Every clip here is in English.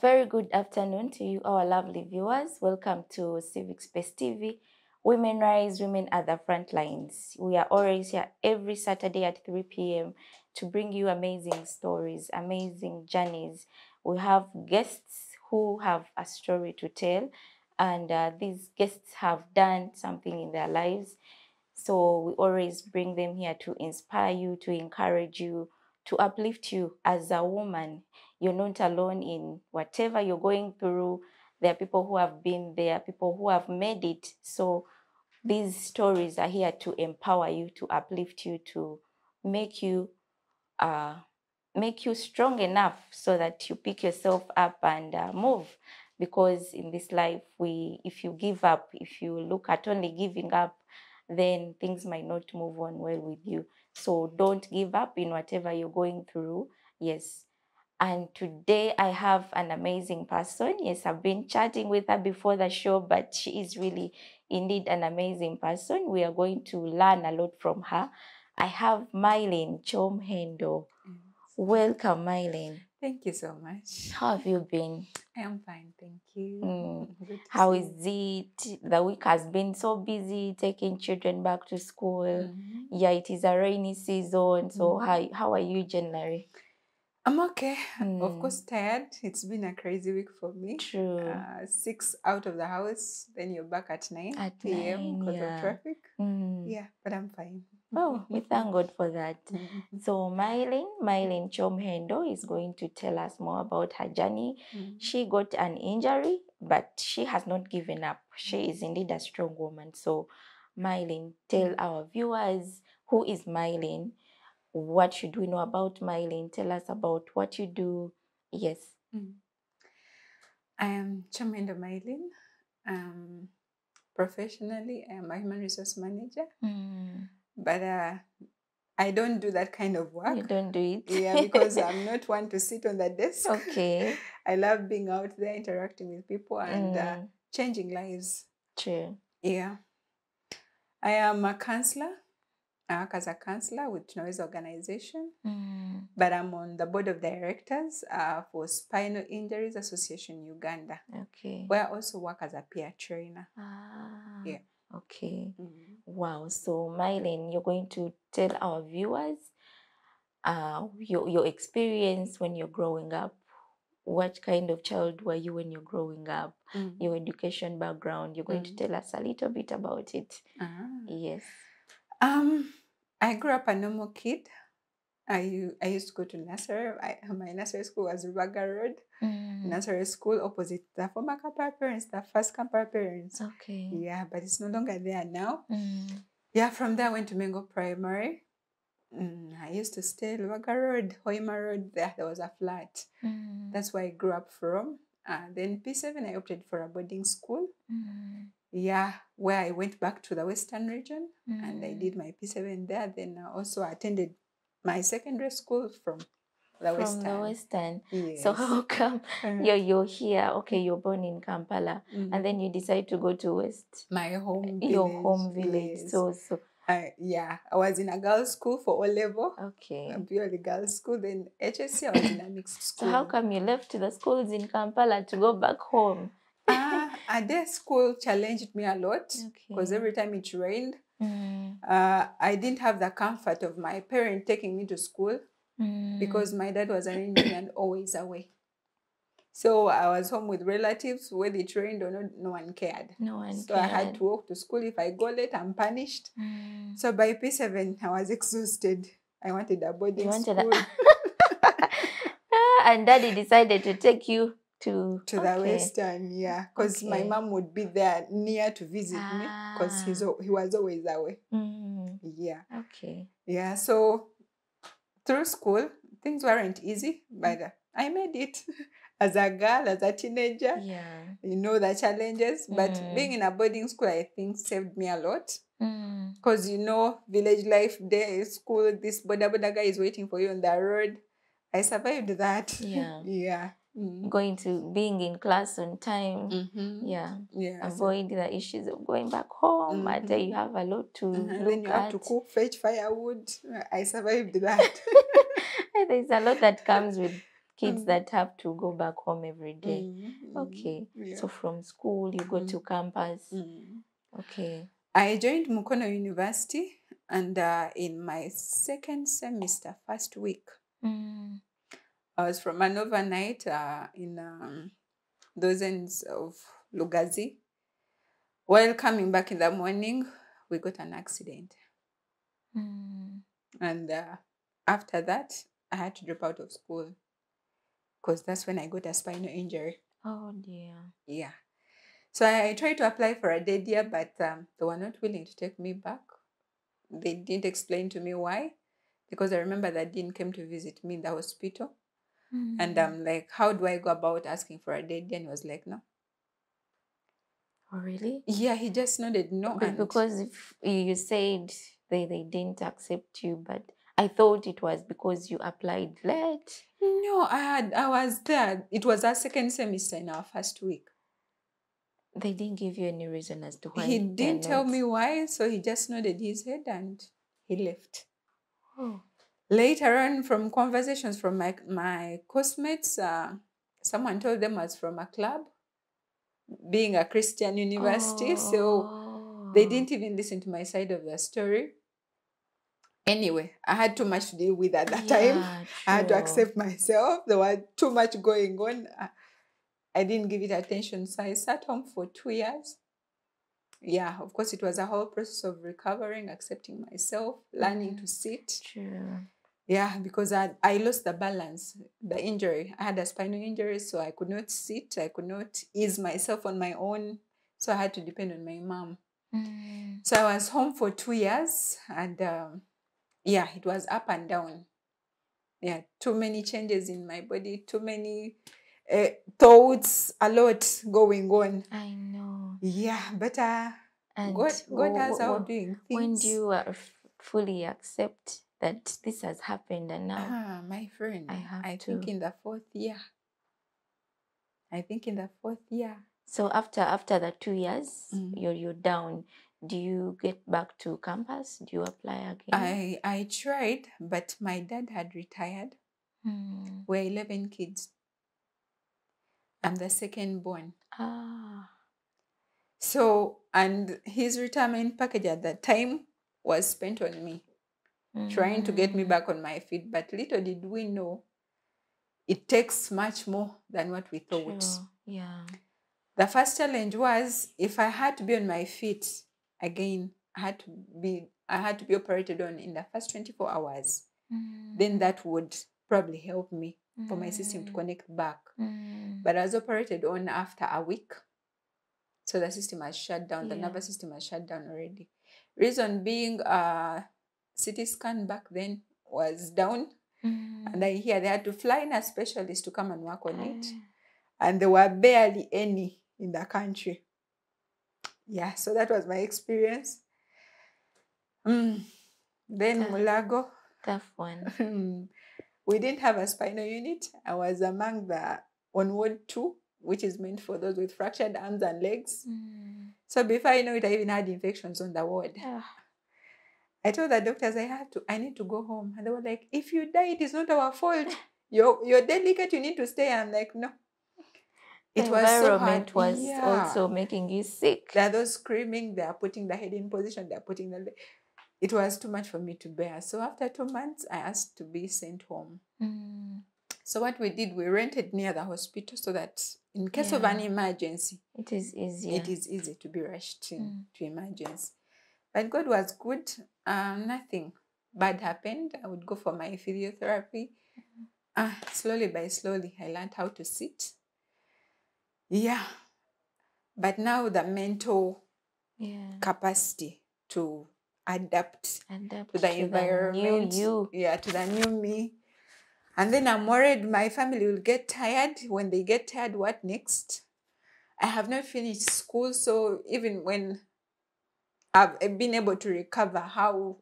very good afternoon to you, our lovely viewers. Welcome to Civic Space TV. Women Rise, Women at the Front Lines. We are always here every Saturday at 3 p.m. to bring you amazing stories, amazing journeys. We have guests who have a story to tell, and these guests have done something in their lives. So we always bring them here to inspire you, to encourage you, to uplift you as a woman. You're not alone in whatever you're going through. There are people who have been there, people who have made it. So these stories are here to empower you, to uplift you, to make you strong enough so that you pick yourself up and move. Because in this life, if you give up, if you look at only giving up, then things might not move on well with you. So don't give up in whatever you're going through. Yes. And today I have an amazing person. Yes, I've been chatting with her before the show, but she is really indeed an amazing person. We are going to learn a lot from her. I have Myleen Kyomuhendo. Welcome, Myleen. Thank you so much. How have you been? I am fine, thank you. How is it? The week has been so busy taking children back to school. Yeah, it is a rainy season. So how are you generally? I'm okay. Of course, tired. It's been a crazy week for me. True. 6 out of the house, then you're back at 9 p.m. because of traffic. Yeah, but I'm fine. Oh, we thank God for that. So Myleen Kyomuhendo is going to tell us more about her journey. She got an injury, but she has not given up. She is indeed a strong woman. So Myleen, tell our viewers, who is Myleen? What should we know about Myleen? Tell us about what you do. Yes. I am Kyomuhendo Myleen. Professionally, I am a human resource manager. But I don't do that kind of work. You don't do it? Yeah, because I'm not one to sit on the desk. Okay. I love being out there, interacting with people and changing lives. True. Yeah. I am a counselor. I work as a counselor with Nayiga organization. But I'm on the board of directors for Spinal Injuries Association Uganda. Okay. Where I also work as a peer trainer. Yeah. Okay. Wow. So Myleen, you're going to tell our viewers your experience when you're growing up. What kind of child were you when you're growing up? Your education background. You're going to tell us a little bit about it. Yes. I grew up a normal kid. I used to go to nursery. My nursery school was Rubaga Road. Nursery school opposite the former Kampala parents, the first Kampala parents. Okay. Yeah, but it's no longer there now. Yeah, from there I went to Mengo Primary. I used to stay Rubaga Road, Hoima Road. There was a flat. That's where I grew up from. Then P7 I opted for a boarding school. Yeah, where I went back to the Western region and I did my P7 there. Then I also attended my secondary school from the Western. Yes. So how come you're here? Okay, you're born in Kampala and then you decide to go to West? My home village. Your home village. Yes. So yeah, I was in a girls' school for O level. Okay. A purely girls' school. Then HSC, I was in a mixed school. So how come you left the schools in Kampala to go back home? A day school challenged me a lot because every time it rained, I didn't have the comfort of my parent taking me to school because my dad was an engineer and always away. So I was home with relatives, whether it rained or not, no one cared. So I had to walk to school. If I go late, I'm punished. So by P7, I was exhausted. I wanted a boarding school. And Daddy decided to take you to the Western, yeah, because my mom would be there near to visit me because he was always away. Yeah. Okay. Yeah, so through school, things weren't easy, but I made it as a girl, as a teenager. Yeah. You know the challenges, but being in a boarding school, I think, saved me a lot. Because, you know, village life, day, school, this boda guy is waiting for you on the road. I survived that. Yeah. Yeah. Being in class on time. Yeah. Avoid the issues of going back home. You have a lot to look at. Then you have to cook, fetch firewood. I survived that. There's a lot that comes with kids that have to go back home every day. Okay. Yeah. So from school, you go to campus. Okay. I joined Mukono University, and in my second semester, first week, I was from an overnight in those ends of Lugazi. While coming back in the morning, we got an accident. And after that, I had to drop out of school because that's when I got a spinal injury. Oh, dear. Yeah. So I tried to apply for a day year, but they were not willing to take me back. They didn't explain to me why, because I remember that Dean came to visit me in the hospital. And I'm like, how do I go about asking for a day year? And he was like, no. Oh, really? Yeah, he just nodded no. Because if you said they didn't accept you, but I thought it was because you applied late. No, I was there. It was our second semester in our first week. They didn't give you any reason as to why. He didn't tell me why, so he just nodded his head and he left. Oh. Later on, from conversations from my classmates, someone told them I was from a club, being a Christian university, so they didn't even listen to my side of the story. Anyway, I had too much to deal with at that time. True. I had to accept myself. There was too much going on. I didn't give it attention, so I sat home for 2 years. Yeah, of course, it was a whole process of recovering, accepting myself, learning to sit. True. Yeah, because I lost the balance, the injury. I had a spinal injury, so I could not sit. I could not ease myself on my own. So I had to depend on my mom. So I was home for 2 years, and yeah, it was up and down. Yeah, too many changes in my body, too many thoughts, a lot going on. I know. Yeah, but God has how doing things. When do you fully accept that this has happened and now? My friend, I think in the 4th year. So after the 2 years, you're down. Do you get back to campus? Do you apply again? I tried, but my dad had retired. We're 11 kids. I'm the second born. So, and his retirement package at that time was spent on me, trying to get me back on my feet. But little did we know, it takes much more than what we thought. True. Yeah. The first challenge was, if I had to be on my feet again, I had to be operated on in the first 24 hours. Then that would probably help me for my system to connect back. But I was operated on after a week. So the system has shut down. The nervous system has shut down already. Reason being, CT scan back then was down. And I hear they had to fly in a specialist to come and work on it. And there were barely any in the country. Yeah, so that was my experience. Then Mulago. Tough one. We didn't have a spinal unit. I was among the on ward 2, which is meant for those with fractured arms and legs. So before I know it, I even had infections on the ward. I told the doctors I need to go home. And they were like, if you die, it is not our fault. You're delicate, you need to stay. I'm like, no. It was so hard. Was also making you sick. There are those screaming, they are putting the head in position, they are putting the leg. It was too much for me to bear. So after 2 months, I asked to be sent home. So what we did, we rented near the hospital so that in case of an emergency, it is easier. It is easy to be rushed to emergency. But God was good. Nothing bad happened. I would go for my physiotherapy. Slowly by slowly, I learned how to sit. Yeah. But now the mental capacity to adapt to the environment. To the new me. And then I'm worried my family will get tired. When they get tired, what next? I have not finished school, so even when I've been able to recover,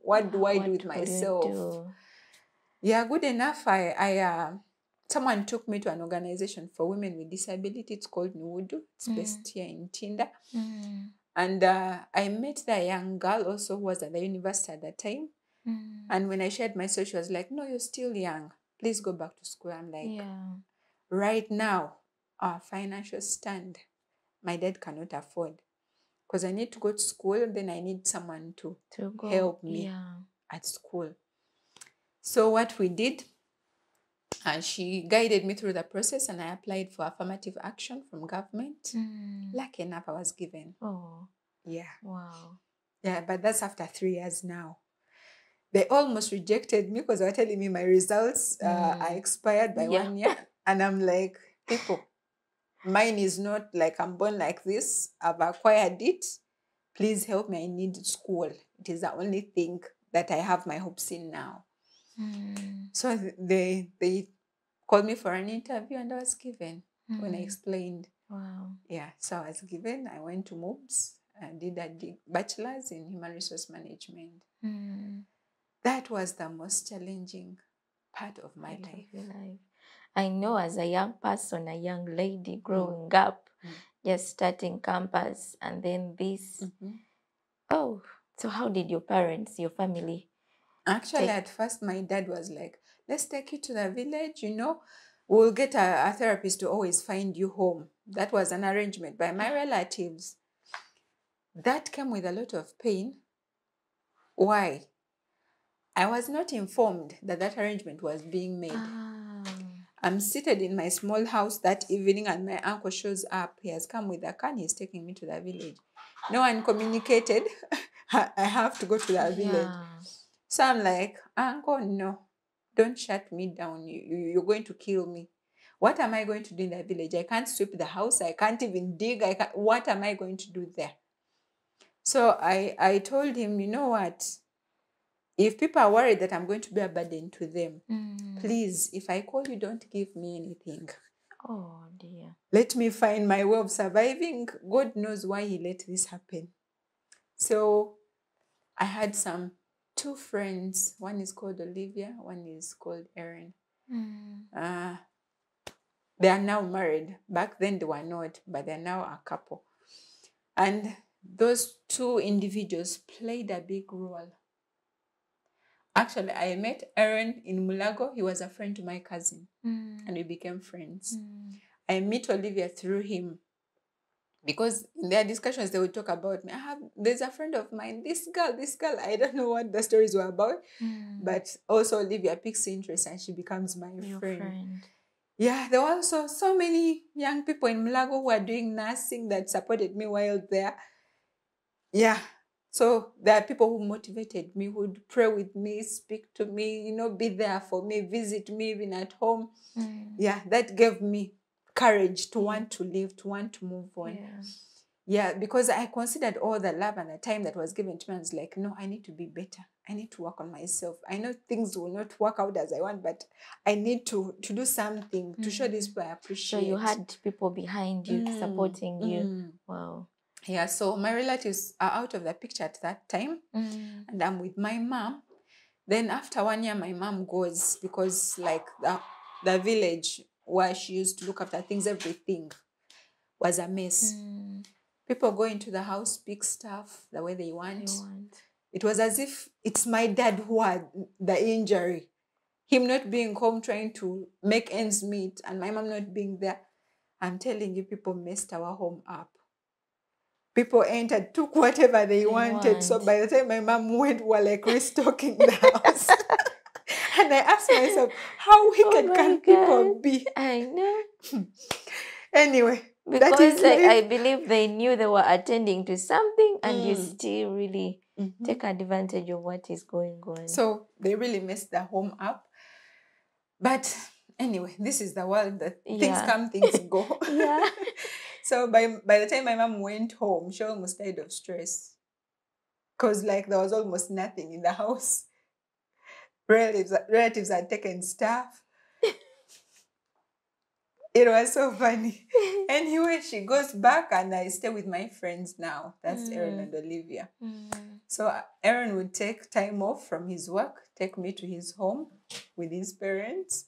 what do I do with myself? Yeah, good enough. Someone took me to an organization for women with disability. It's called Nuudu. It's based here in Tinda. And I met the young girl also who was at the university at that time. And when I shared my story, she was like, no, you're still young. please go back to school. I'm like, Yeah. right now, our financial stand, my dad cannot afford. Because I need to go to school, then I need someone to help me at school. So what we did, she guided me through the process, and I applied for affirmative action from government. Lucky enough, I was given. Oh. Yeah. Wow. Yeah, but that's after 3 years now. They almost rejected me because they were telling me my results are expired by 1 year. And I'm like, people, mine is not like I'm born like this. I've acquired it. Please help me. I need school. It is the only thing that I have my hopes in now. So they called me for an interview, and I was given when I explained. Wow. Yeah, so I was given. I went to MOOBS and did a bachelor's in human resource management. That was the most challenging part of my life. I know, as a young person, a young lady growing up, just starting campus, and then this. Oh, so how did your parents, your family? Actually, at first, my dad was like, let's take you to the village, we'll get a therapist to always find you home. That was an arrangement by my relatives. That came with a lot of pain. Why? I was not informed that that arrangement was being made. I'm seated in my small house that evening, and my uncle shows up. He has come with a car and he's taking me to the village. No one communicated. I have to go to the village. So I'm like, Uncle, no, don't shut me down. You're going to kill me. What am I going to do in the village? I can't sweep the house. I can't even dig. What am I going to do there? So I told him, you know what? If people are worried that I'm going to be a burden to them, please, if I call you, don't give me anything. Oh, dear. Let me find my way of surviving. God knows why he let this happen. So I had two friends. One is called Olivia. One is called Erin. They are now married. Back then they were not, but they're now a couple. And those two individuals played a big role. Actually, I met Aaron in Mulago. He was a friend to my cousin, and we became friends. I met Olivia through him, because in their discussions, they would talk about me. There's a friend of mine, this girl, I don't know what the stories were about, but also Olivia picks interest and she becomes my friend. Yeah, there were also so many young people in Mulago who are doing nursing that supported me while there. Yeah. So there are people who motivated me, who would pray with me, speak to me, be there for me, visit me even at home. Yeah, that gave me courage to want to live, to want to move on. Yeah, because I considered all the love and the time that was given to me. I was like, no, I need to be better. I need to work on myself. I know things will not work out as I want, but I need to do something to show these people I appreciate. So you had people behind you, supporting you. Wow. Yeah, so my relatives are out of the picture at that time, and I'm with my mom. Then after 1 year, my mom goes, because like the village where she used to look after things, everything was a mess. People go into the house, pick stuff the way they want. It was as if it's my dad who had the injury. Him not being home trying to make ends meet, and my mom not being there. I'm telling you, people messed our home up. People entered, took whatever they wanted. So by the time my mom went, we were like restocking the house. And I asked myself, how wicked can people be? I know. Anyway. Because I believe they knew they were attending to something, and you still really take advantage of what is going on. So they really messed the home up. But anyway, this is the world that things come, things go. So by the time my mom went home, she almost died of stress. Because like there was almost nothing in the house. Relatives had taken stuff. It was so funny. Anyway, she goes back and I stay with my friends now. That's Aaron and Olivia. So Aaron would take time off from his work, take me to his home with his parents.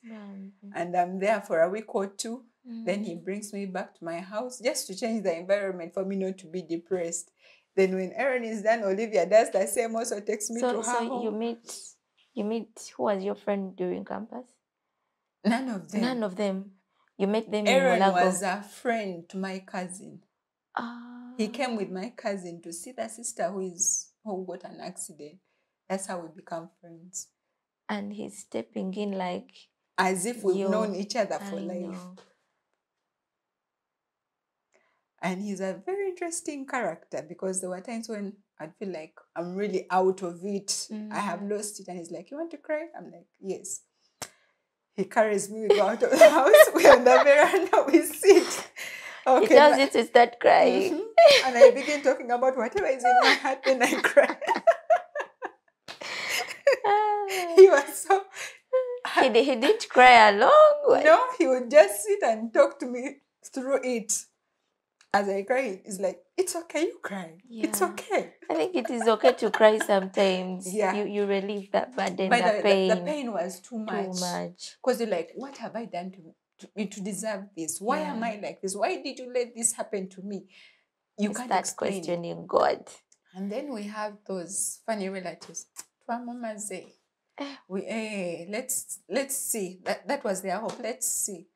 And I'm there for a week or two. Then he brings me back to my house just to change the environment for me not to be depressed. Then when Aaron is done, Olivia does the same, also takes me to her home. You meet, who was your friend during campus? None of them. None of them. You met them Aaron in Mulago? was a friend to my cousin. He came with my cousin to see the sister who got an accident. That's how we become friends. And he's stepping in like... As if we've known each other for life. Know. And he's a very interesting character, because there were times when I'd feel like I'm really out of it. I have lost it. And he's like, you want to cry? I'm like, yes. He carries me, we go out of the house. We're on the veranda, we sit. Okay, he tells you to start crying. Mm-hmm. And I begin talking about whatever is in my heart, then I cry. He was so... He didn't cry along? No, he would just sit and talk to me through it. As I cry, he's like, it's okay, you cry. Yeah. It's okay. I think it is okay to cry sometimes. Yeah. You relieve that burden, but the pain. The pain was too much. Because you're like, what have I done to deserve this? Why am I like this? Why did you let this happen to me? You can't explain. Questioning God. And then we have those funny relatives. Let's see. That was their hope. Let's see.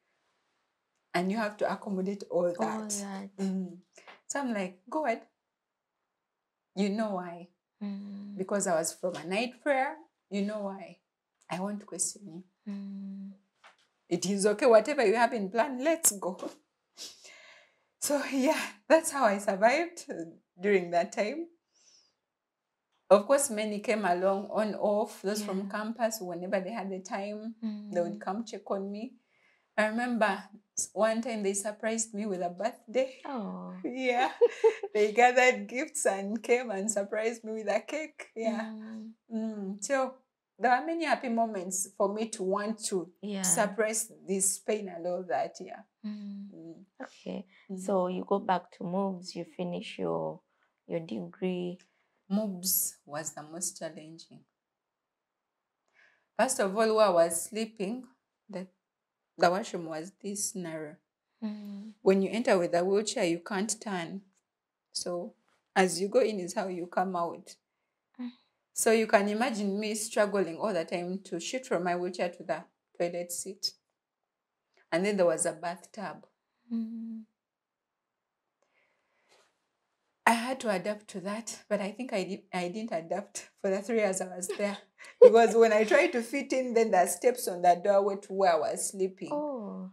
And you have to accommodate all that. So I'm like, God, you know why? Because I was from a night prayer. You know why? I want to question you. It is okay, whatever you have in plan, let's go. So yeah, that's how I survived during that time. Of course, many came along on off, those from campus, whenever they had the time, they would come check on me. I remember one time they surprised me with a birthday. Oh. Yeah. They gathered gifts and came and surprised me with a cake. Yeah. So there are many happy moments for me to want to suppress this pain and all that. Yeah. Okay. So you go back to MOOBS, you finish your degree. MOOBS was the most challenging. First of all, while I was sleeping, the washroom was this narrow. When you enter with a wheelchair, you can't turn. So as you go in is how you come out. So you can imagine me struggling all the time to shift from my wheelchair to the toilet seat. And then there was a bathtub. I had to adapt to that, but I think I didn't adapt for the 3 years I was there. Because when I tried to fit in, then the steps on the doorway to where I was sleeping,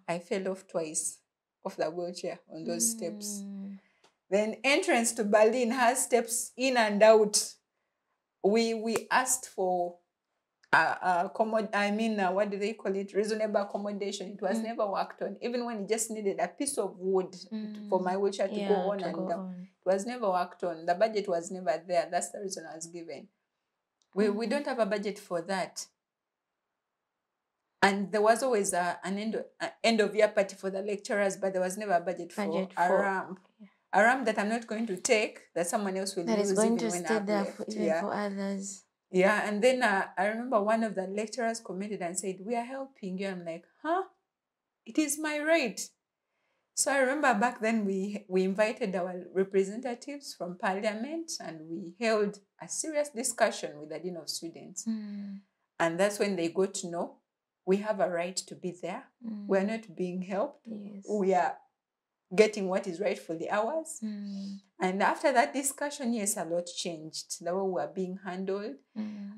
I fell off twice off the wheelchair on those steps. Then entrance to Berlin has steps in and out. We asked for what do they call it? Reasonable accommodation. It was never worked on. Even when it just needed a piece of wood for my wheelchair to go on and down. It was never worked on. The budget was never there. That's the reason I was given. We don't have a budget for that. And there was always an end of year party for the lecturers, but there was never a budget for a ramp. A ramp that I'm not going to take, that someone else will use going even to when stay I've there left. for others. Yeah, and then I remember one of the lecturers commented and said, we are helping you. I'm like, huh? It is my right. So I remember back then we invited our representatives from Parliament and we held a serious discussion with the Dean of Students. And that's when they got to know we have a right to be there. We're not being helped. Yes. We are getting what is rightfully ours. And after that discussion, yes, a lot changed. The way we were being handled.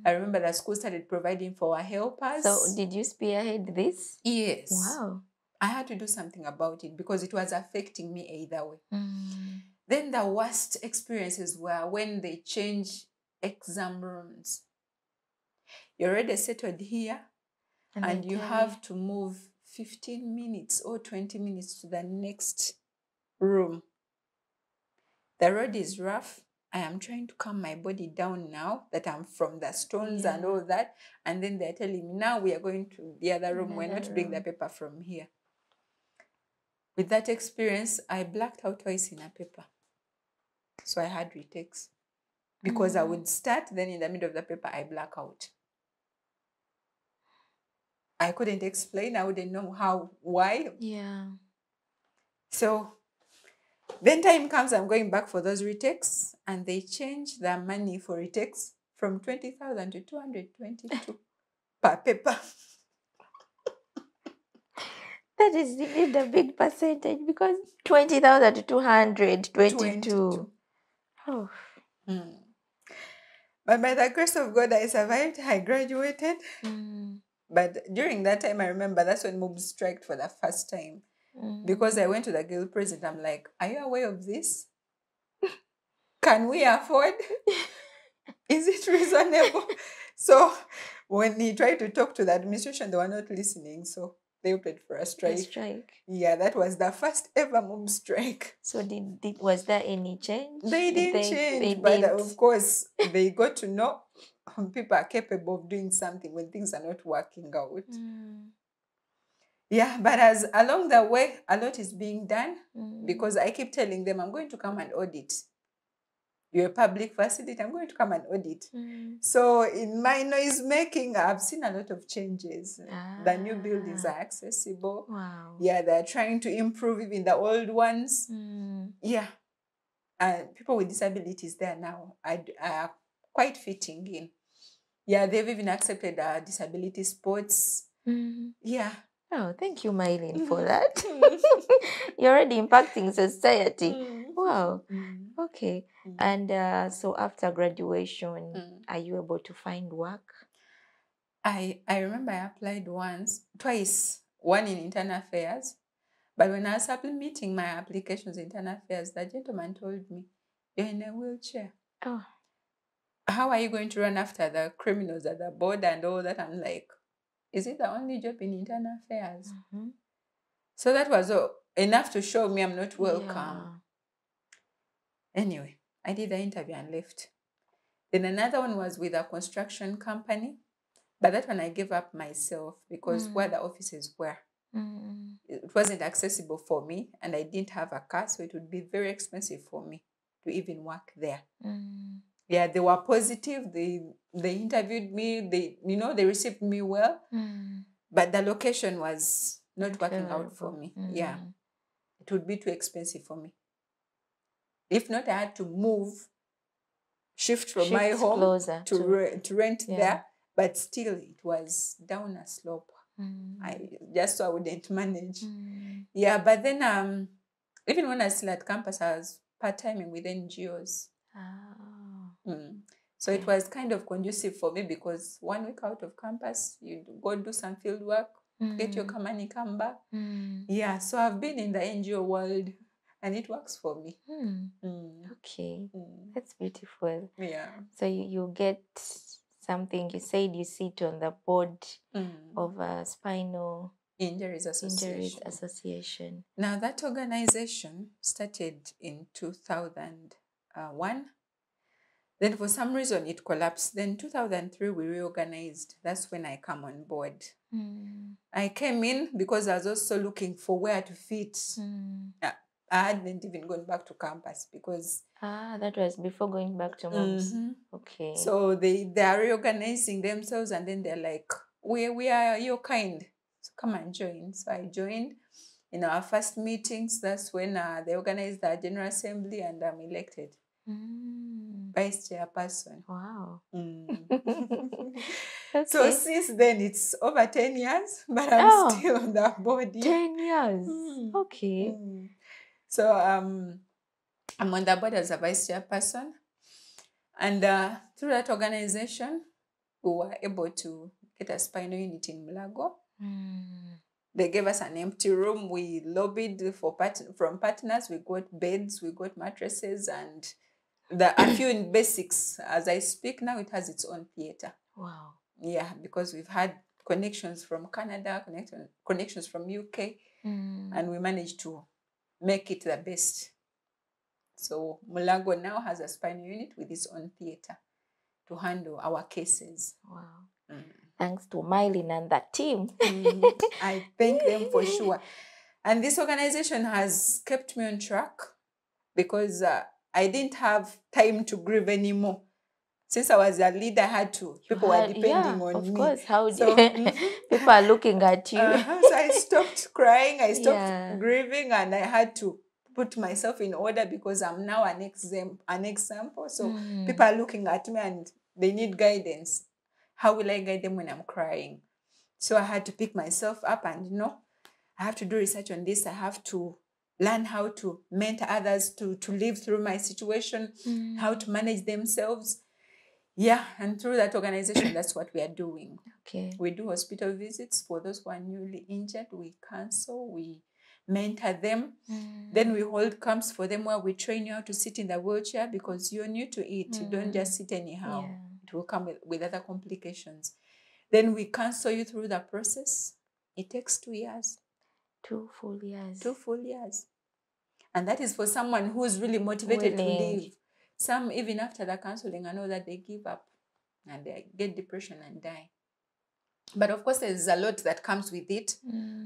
I remember the school started providing for our helpers. So did you spearhead this? Yes. Wow. I had to do something about it because it was affecting me either way. Then the worst experiences were when they change exam rooms. You're already settled here and you have to move 15 minutes or 20 minutes to the next room. The road is rough. I am trying to calm my body down now that I'm from the stones and all that. And then they're telling me, now we are going to the other room. We're not doing the paper from here. With that experience, I blacked out twice in a paper. So I had retakes. Because I would start, then in the middle of the paper, I black out. I couldn't explain. I wouldn't know why. Yeah. So then time comes, I'm going back for those retakes, and they change the money for retakes from 20,000 to 222 per paper. That is indeed a big percentage, because 20,000 to 222. Oh. But by the grace of God, I survived. I graduated. But during that time, I remember that's when mob striked for the first time. Because I went to the guild president. I'm like, are you aware of this? Can we afford? Is it reasonable? So when he tried to talk to the administration, they were not listening. So they opted for a strike. Yeah, that was the first ever mob strike. So was there any change? They didn't change, but of course, they got to know people are capable of doing something when things are not working out. Yeah, but as along the way, a lot is being done, because I keep telling them, I'm going to come and audit. You're a public facility, I'm going to come and audit. So in my noise making, I've seen a lot of changes. The new buildings are accessible. Wow. Yeah, they're trying to improve even the old ones. Yeah. And people with disabilities there now are quite fitting in. Yeah, they've even accepted disability sports. Yeah. Oh, thank you, Myleen, for that. You're already impacting society. Wow. Okay. And so after graduation, are you able to find work? I remember I applied twice, one in internal affairs. But when I was submitting my applications in internal affairs, the gentleman told me, you're in a wheelchair. Oh. How are you going to run after the criminals at the border and all that? I'm like, is it the only job in internal affairs? So that was enough to show me I'm not welcome. Yeah. Anyway, I did the interview and left. Then another one was with a construction company. But that one I gave up myself, because where the offices were, it wasn't accessible for me, and I didn't have a car, so it would be very expensive for me to even work there. Yeah, they were positive. They interviewed me. They received me well, but the location was not working out for me. Yeah, it would be too expensive for me. If not, I had to shift from my home to rent there. But still, it was down a slope. So I wouldn't manage. Yeah, but then even when I was still at campus, I was part-timing with NGOs. So it was kind of conducive for me, because 1 week out of campus, you go do some field work, get your money, come back. Yeah, so I've been in the NGO world, and it works for me. Okay, that's beautiful. Yeah. So you get something. You said you sit on the board of a Spinal Injuries Association. Now, that organization started in 2001. Then for some reason it collapsed. Then 2003 we reorganized. That's when I come on board. I came in because I was also looking for where to fit. I hadn't even gone back to campus because... that was before going back to moms. Okay. So they are reorganizing themselves, and then they're like, we are your kind. So come and join. So I joined in our first meetings. That's when they organized the General Assembly, and I'm elected Vice Chairperson. Wow. Okay. So since then, it's over 10 years, but I'm still on the board. 10 years. Okay. So I'm on the board as a Vice Chairperson. And through that organization, we were able to get a spinal unit in Mulago. They gave us an empty room. We lobbied from partners. We got beds, we got mattresses, and a few basics. As I speak now, it has its own theater. Wow. Yeah, because we've had connections from Canada, connections from UK, and we managed to make it the best. So Mulago now has a spinal unit with its own theater to handle our cases. Wow. Thanks to Myleen and that team. I thank them for sure. And this organization has kept me on track, because I didn't have time to grieve anymore. Since I was a leader, I had to. People were depending on me. Of course. People are looking at you. So I stopped crying. I stopped grieving, and I had to put myself in order, because I'm now an example. So people are looking at me and they need guidance. How will I guide them when I'm crying? So I had to pick myself up, and I have to do research on this. I have to learn how to mentor others to live through my situation, how to manage themselves. Yeah, and through that organization, that's what we are doing. Okay. We do hospital visits for those who are newly injured. We counsel, we mentor them. Then we hold camps for them where we train you how to sit in the wheelchair because you're new to it. You don't just sit anyhow. Yeah. It will come with other complications. Then we counsel you through the process. It takes 2 years. 2 full years. 2 full years. And that is for someone who's really motivated to live. Some, even after the counseling, I know that they give up and they get depression and die. But of course, there's a lot that comes with it.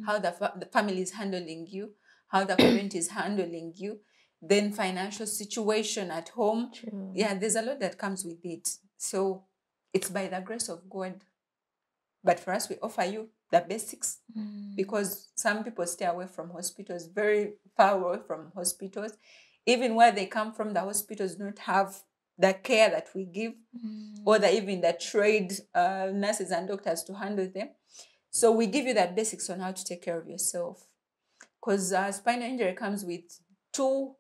How the family is handling you, how the community is handling you, then financial situation at home. True. Yeah, there's a lot that comes with it. So it's by the grace of God. But for us, we offer you the basics because some people stay away from hospitals, very far away from hospitals. Even where they come from, the hospitals don't have the care that we give or even the trained nurses and doctors to handle them. So we give you the basics on how to take care of yourself. Because spinal injury comes with 2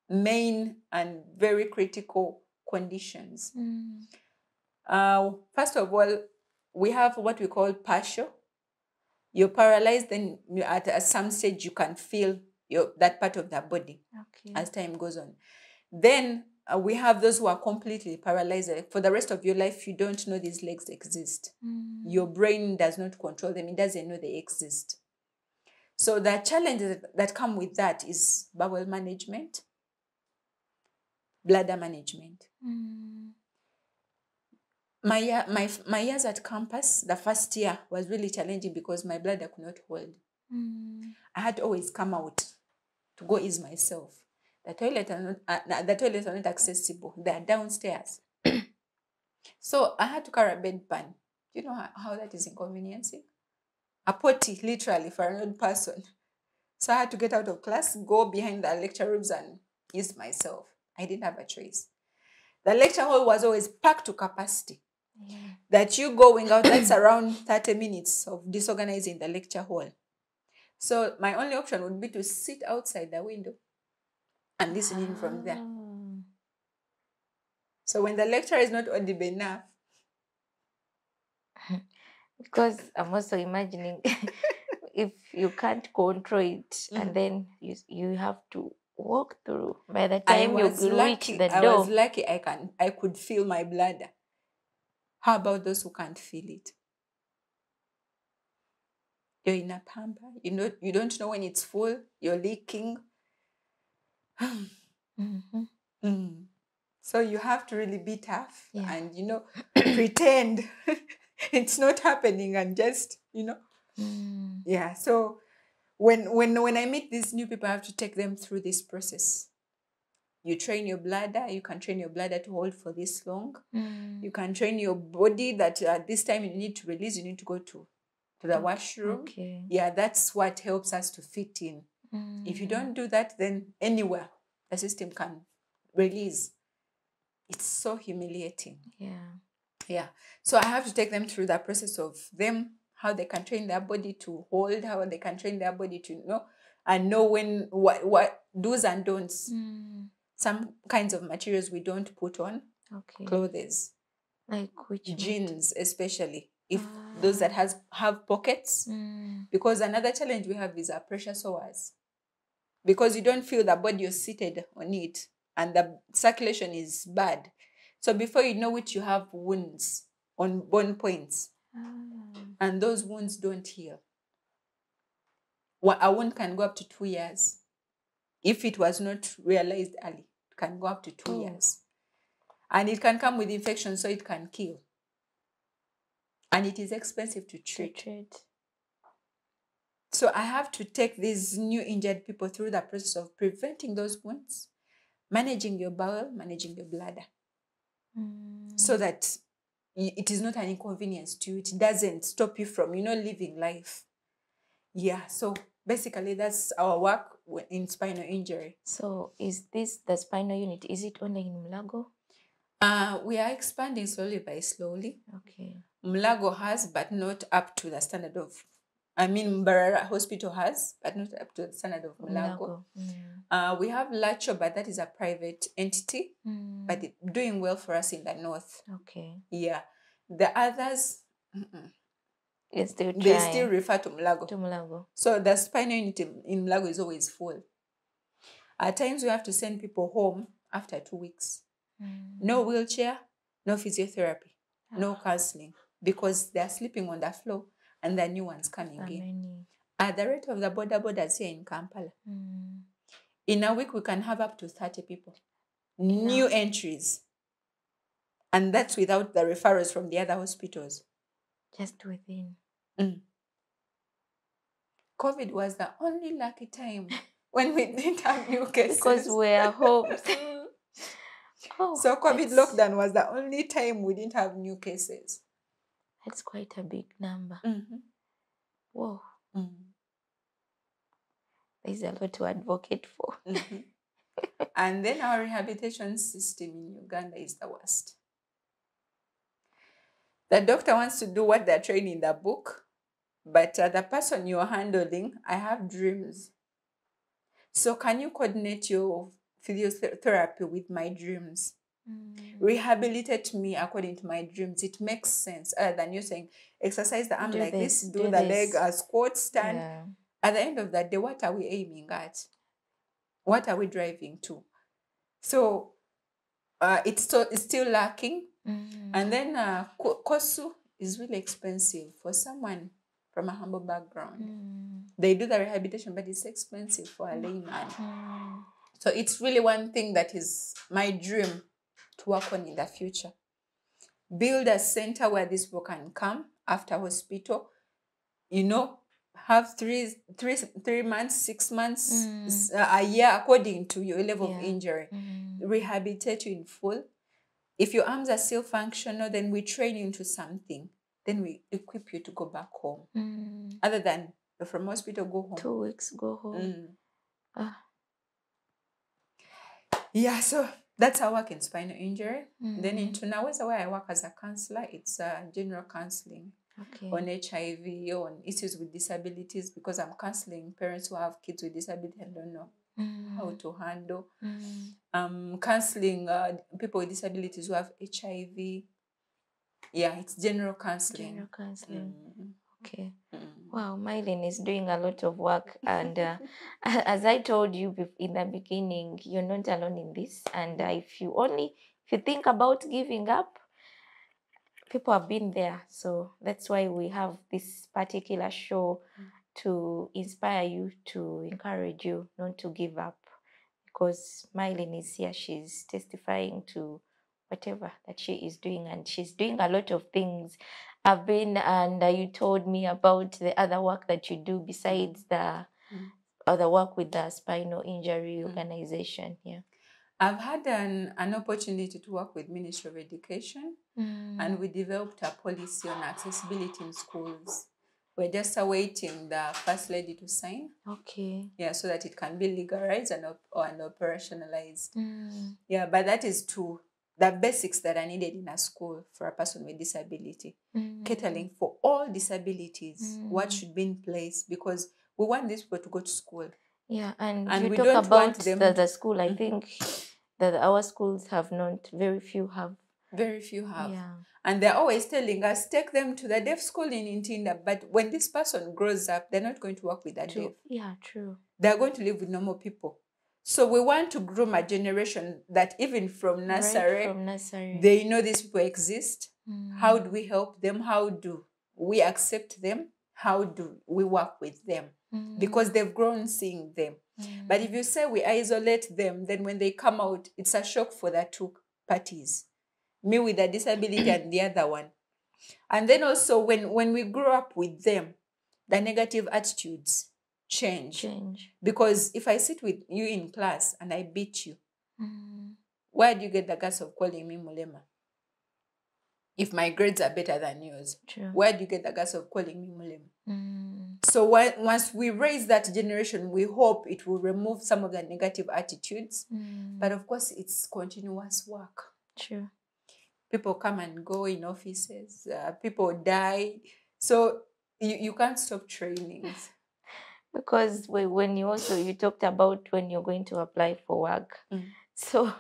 main and very critical conditions. First of all, we have what we call partial. You're paralyzed, then at some stage you can feel that part of the body as time goes on. Then we have those who are completely paralyzed. For the rest of your life, you don't know these legs exist. Your brain does not control them. It doesn't know they exist. So the challenges that come with that is bowel management, bladder management. My years at campus, the first year was really challenging because my bladder could not hold. I had to always come out to go ease myself. The toilets are not accessible. They are downstairs. So I had to carry a bedpan. You know how that is inconveniencing? A potty, literally, for an old person. So I had to get out of class, go behind the lecture rooms and ease myself. I didn't have a choice. The lecture hall was always packed to capacity. Yeah. That you going out, that's around 30 minutes of disorganizing the lecture hall. So my only option would be to sit outside the window and listen in from there. So when the lecturer is not audible enough. Because I'm also imagining if you can't control it and then you have to walk through. By the time you reach the door. I was lucky I could feel my bladder. How about those who can't feel it? You're in a pamper. You don't know when it's full. You're leaking. So you have to really be tough and, pretend it's not happening and just, Yeah. So when I meet these new people, I have to take them through this process. You train your bladder. You can train your bladder to hold for this long. You can train your body that at this time you need to release. You need to go to the washroom. Okay. Yeah, that's what helps us to fit in. If you don't do that, then anywhere the system can release. It's so humiliating. Yeah. So I have to take them through the process of them, how they can train their body to hold, how they can train their body to know, and know when what do's and don'ts. Some kinds of materials we don't put on. Clothes. Like which? Jeans, especially. If those that have pockets. Because another challenge we have is our pressure sores. Because you don't feel the body you're seated on it and the circulation is bad. So before you know it, you have wounds on bone points. And those wounds don't heal. A wound can go up to 2 years. If it was not realized early, it can go up to 2 years. And it can come with infection, so it can kill. And it is expensive to treat. So I have to take these new injured people through the process of preventing those wounds, managing your bowel, managing your bladder. So that it is not an inconvenience to you. It doesn't stop you from, living life. Yeah, so basically that's our work in spinal injury. So is this the spinal unit? Is it only in Mulago? We are expanding slowly by slowly. Okay. Mulago has, but not up to the standard of I mean, Mbarara Hospital has, but not up to the standard of Mulago. We have Lacho, but that is a private entity, but it's doing well for us in the north. Okay. Yeah. The others, they still refer to Mulago. To Mulago. So the spinal unit in Mulago is always full. At times we have to send people home after 2 weeks. No wheelchair, no physiotherapy, no counseling, because they're sleeping on the floor and the new ones coming in. At the rate of the borders here in Kampala, in a week we can have up to 30 people. New entries. And that's without the referrals from the other hospitals. Just within. COVID was the only lucky time when we didn't have new cases. Because we're home. So COVID lockdown was the only time we didn't have new cases. That's quite a big number. Whoa. There's a lot to advocate for. And then our rehabilitation system in Uganda is the worst. The doctor wants to do what they're trained in the book, but the person you're handling, I have dreams. So can you coordinate your physiotherapy with my dreams? Rehabilitate me according to my dreams. It makes sense, other than you saying, exercise the arm like this, do the leg as squat, stand. Yeah. At the end of that day, what are we aiming at? What are we driving to? So it's still lacking. And then Kosu is really expensive for someone from a humble background. They do the rehabilitation, but it's expensive for a layman. So it's really one thing that is my dream to work on in the future. Build a center where these people can come after hospital, have 3 months, 6 months, a year, according to your level of injury. Rehabilitate you in full. If your arms are still functional, then we train you into something. Then we equip you to go back home. Other than from hospital, go home. 2 weeks, go home. Yeah, so that's how I work in spinal injury. Then in Tunaweza, where I work as a counsellor, it's general counselling on HIV, on issues with disabilities, because I'm counselling parents who have kids with disability and don't know how to handle. Counselling people with disabilities who have HIV. Yeah, it's general counselling. General counselling. Okay. Wow, Myleen is doing a lot of work. And as I told you in the beginning, you're not alone in this. And if you think about giving up, people have been there. So that's why we have this particular show to inspire you, to encourage you not to give up. Because Myleen is here, she's testifying to whatever that she is doing, and she's doing a lot of things. You told me about the other work that you do besides the other work with the spinal injury organization. Yeah, I've had an opportunity to work with Ministry of Education, and we developed a policy on accessibility in schools. We're just awaiting the First Lady to sign. Okay. Yeah, so that it can be legalized and operationalized. Yeah, but that is the basics that are needed in a school for a person with disability. Catering for all disabilities, what should be in place, because we want these people to go to school. Yeah, and you we talk about the school. I think that our schools have not, very few have. Very few have. Yeah. And they're always telling us, take them to the deaf school in Intinda. But when this person grows up, they're not going to work with the deaf. Yeah, true. They're going to live with normal people. So we want to groom a generation that even from nursery, they know these people exist. How do we help them? How do we accept them? How do we work with them? Because they've grown seeing them. But if you say we isolate them, then when they come out, it's a shock for the two parties. Me with a disability and the other one. And then also when we grow up with them, the negative attitudes change. Because if I sit with you in class and I beat you, where do you get the guts of calling me Mulema? If my grades are better than yours, where do you get the guts of calling me Mulema? So once we raise that generation, we hope it will remove some of the negative attitudes. But of course, it's continuous work. True. People come and go in offices. People die. So You can't stop trainings. Because when you talked about when you're going to apply for work. So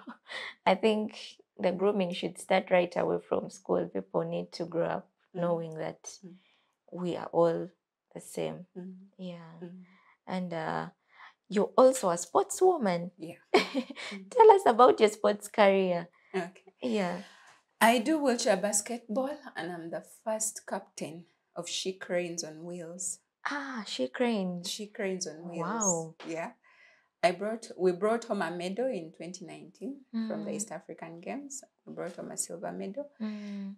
I think the grooming should start right away from school. People need to grow up knowing that we are all the same. Yeah. And you're also a sportswoman. Yeah. Tell us about your sports career. Okay. Yeah. I do wheelchair basketball, and I'm the first captain of She Cranes on Wheels. She Cranes. She Cranes on Wheels. Wow. Yeah. We brought home a medal in 2019 from the East African Games. We brought home a silver medal.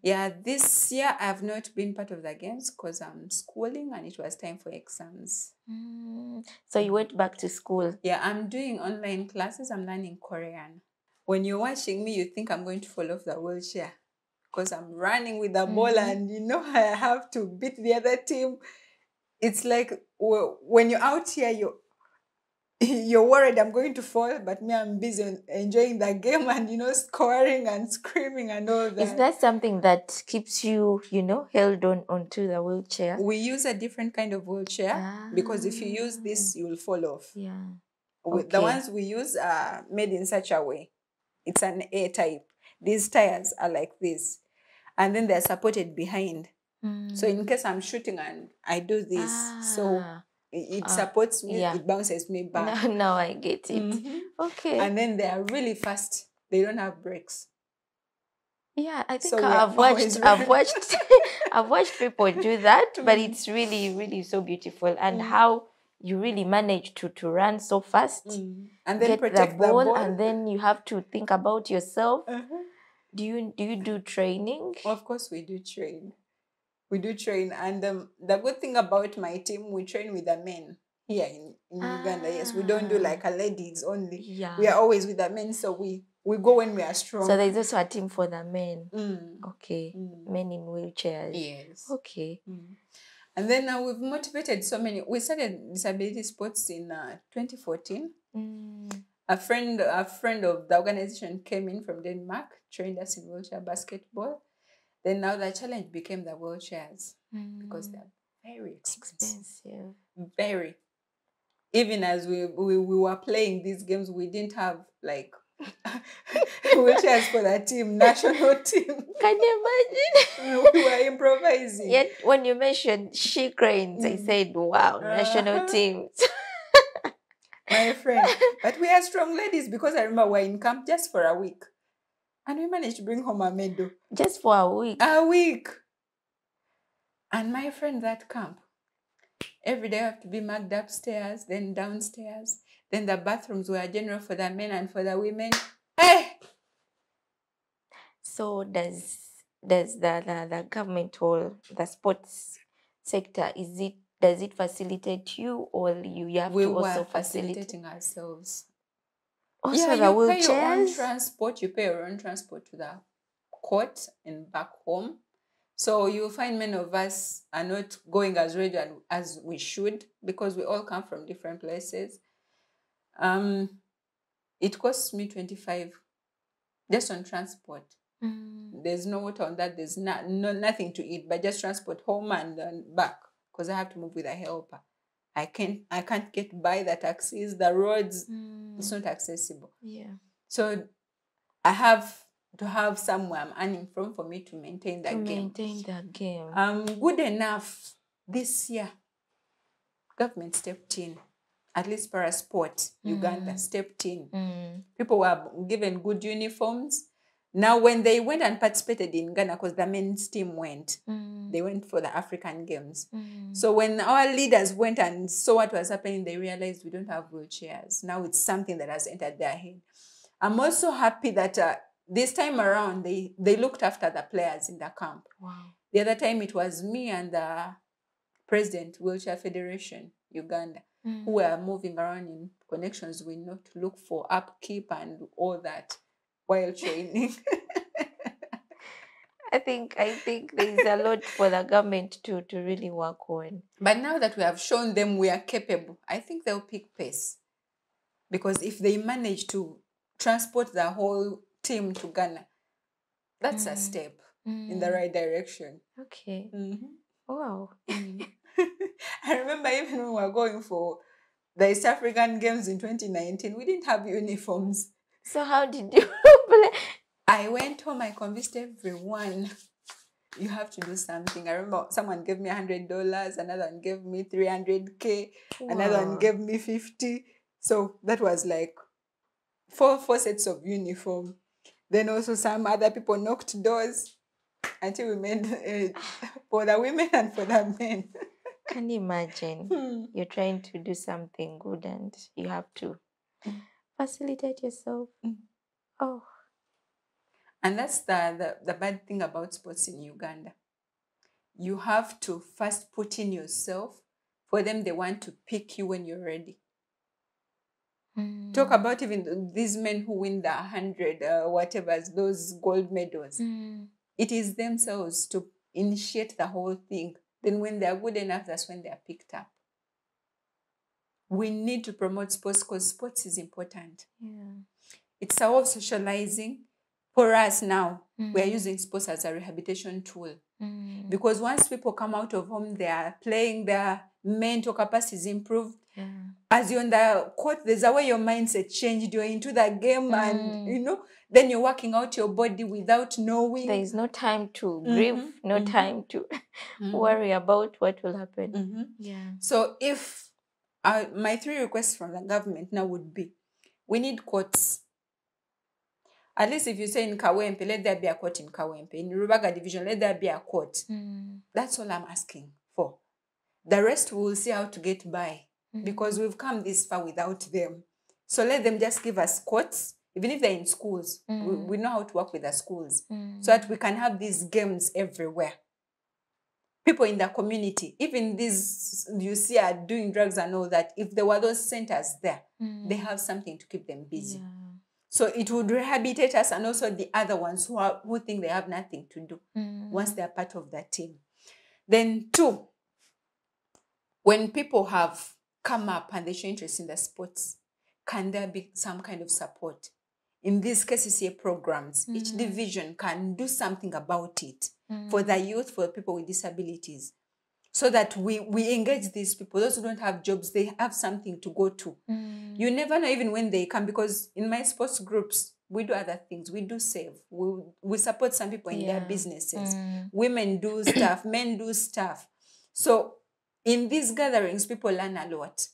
Yeah, this year I have not been part of the games because I'm schooling and it was time for exams. So you went back to school? Yeah, I'm doing online classes. I'm learning Korean. When you're watching me, you think I'm going to fall off the wheelchair because I'm running with the ball and I have to beat the other team. It's like when you're out here, you're worried I'm going to fall, but me, I'm busy enjoying the game and, scoring and screaming and all that. Is that something that keeps you, held onto the wheelchair? We use a different kind of wheelchair because if you use this, you will fall off. Yeah. Okay. The ones we use are made in such a way. It's an A type. These tires are like this. And then they're supported behind. So in case I'm shooting and I do this, so it supports me, it bounces me back. Now I get it. Okay. And then they are really fast. They don't have brakes. Yeah, I think I've watched people do that, but it's really, really so beautiful. And how you really manage to run so fast and then get protect the ball, and then you have to think about yourself. Do you do training? Of course we do train. We do train, and the good thing about my team, we train with the men here in Uganda. Yes, we don't do like a ladies only. Yeah. We are always with the men, so we go when we are strong. So there's also a team for the men. Okay. Men in wheelchairs. Yes. Okay. And then now we've motivated so many. We started disability sports in 2014. A friend of the organization came in from Denmark, trained us in wheelchair basketball. Then now the challenge became the wheelchairs because they're very expensive. Very. Even as we were playing these games, we didn't have like wheelchairs for the team, national team. Can you imagine? We were improvising. Yet when you mentioned She Cranes, I said, wow, national teams. My friend. But we are strong ladies because I remember we were in camp just for a week. And we managed to bring home a medal. Just for a week? A week. And my friend, that camp, every day I have to be marked upstairs, then downstairs. Then the bathrooms were general for the men and for the women. Hey! So does the government or the sports sector, does it facilitate you, or you have to also facilitating ourselves? Also, yeah, the you wheelchairs? Pay your own transport. You pay your own transport to the court and back home. So you'll find many of us are not going as regular as we should because we all come from different places. It costs me 25 just on transport. There's no water on that. There's nothing to eat, but just transport home and back because I have to move with a helper. I can't get by the taxis, the roads. It's not accessible. Yeah. So I have to have somewhere I'm earning from for me to maintain the game. Good enough. This year, government stepped in. At least para sport, Uganda stepped in. People were given good uniforms. Now, when they went and participated in Ghana, because the men's team went, they went for the African Games. So when our leaders went and saw what was happening, they realized we don't have wheelchairs. Now it's something that has entered their head. I'm also happy that this time around, they looked after the players in the camp. Wow. The other time, it was me and the president, Wheelchair Federation, Uganda, who were moving around in connections with not to look for upkeep and all that while training. I think there's a lot for the government to really work on. But now that we have shown them we are capable, I think they'll pick pace. Because if they manage to transport the whole team to Ghana, that's a step in the right direction. Okay. Wow. I remember even when we were going for the East African Games in 2019, we didn't have uniforms. So how did you play? I went home, I convinced everyone, you have to do something. I remember someone gave me $100, another one gave me 300K, another one gave me 50. So that was like four sets of uniform. Then also some other people knocked doors until we made for the women and for the men. Can you imagine? You're trying to do something good and you have to facilitate yourself. Oh. And that's the bad thing about sports in Uganda. You have to first put in yourself. For them, they want to pick you when you're ready. Talk about even these men who win the 100, whatever, those gold medals. It is themselves to initiate the whole thing. Then when they're good enough, that's when they're picked up. We need to promote sports because sports is important. Yeah. It's a way of socializing. For us now, we are using sports as a rehabilitation tool. Because once people come out of home, they are playing, their mental capacity is improved. Yeah. As you're on the court, there's a way your mindset changed. You're into the game and, then you're working out your body without knowing. There is no time to grieve, no time to worry about what will happen. Yeah. So if my 3 requests from the government now would be, we need courts. At least if you say in Kawempe, let there be a court in Kawempe. In Rubaga division, let there be a court. That's all I'm asking for. The rest we will see how to get by because we've come this far without them. So let them just give us courts, even if they're in schools. We know how to work with the schools so that we can have these games everywhere. People in the community, even these you see are doing drugs and all that, if there were those centers there, they have something to keep them busy. Yeah. So it would rehabilitate us and also the other ones who think they have nothing to do once they're part of that team. Then 2, when people have come up and they show interest in the sports, can there be some kind of support? In these KCCA programs, each division can do something about it for the youth, for people with disabilities, so that we engage these people. Those who don't have jobs, they have something to go to. You never know even when they come, because in my sports groups, we do other things. We do save. We support some people in their businesses. Women do stuff. Men do stuff. So in these gatherings, people learn a lot.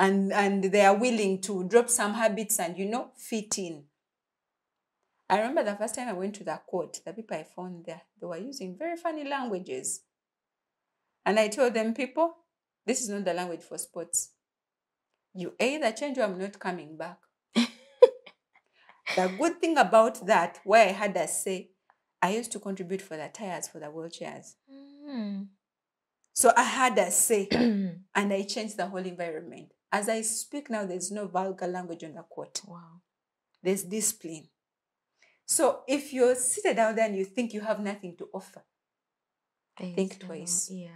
And they are willing to drop some habits and, fit in. I remember the first time I went to the court, the people I found there, they were using very funny languages. And I told them, people, this is not the language for sports. You either change or I'm not coming back. The good thing about that, where I had a say, I used to contribute for the tires for the wheelchairs. So I had a say and I changed the whole environment. As I speak now, there's no vulgar language on the court. Wow. There's discipline. So if you're seated down there and you think you have nothing to offer, think twice. Yeah.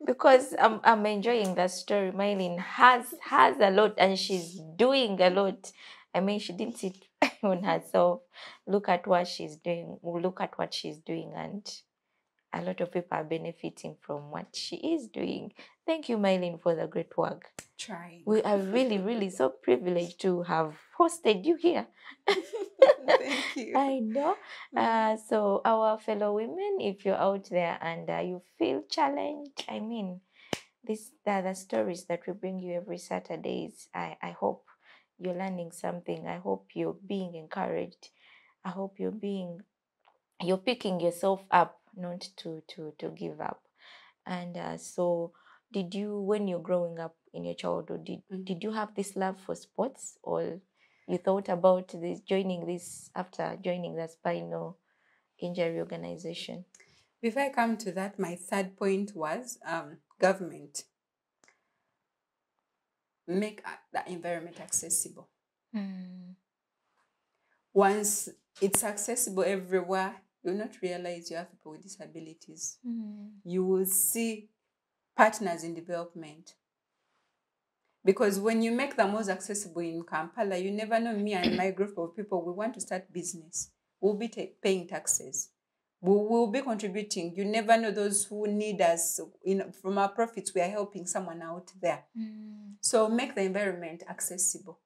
Because I'm enjoying that story. Myleen has a lot and she's doing a lot. I mean, she didn't sit on herself. Look at what she's doing. Look at what she's doing, and a lot of people are benefiting from what she is doing. Thank you, Myleen, for the great work. Trying. We are really, really so privileged to have hosted you here. Thank you. I know. So our fellow women, if you're out there and you feel challenged, I mean, these are the stories that we bring you every Saturdays. I hope you're learning something. I hope you're being encouraged. I hope you're picking yourself up, not to give up. And so did you, when you're growing up in your childhood, did you have this love for sports, or you thought about joining this after joining the spinal injury organization? Before I come to that, my third point was government. Make the environment accessible. Once it's accessible everywhere, you'll not realize you have people with disabilities. You will see partners in development. Because when you make the most accessible in Kampala, you never know, me and my group of people, we want to start business. We'll be paying taxes. We will be contributing. You never know those who need us. From our profits, we are helping someone out there. So make the environment accessible.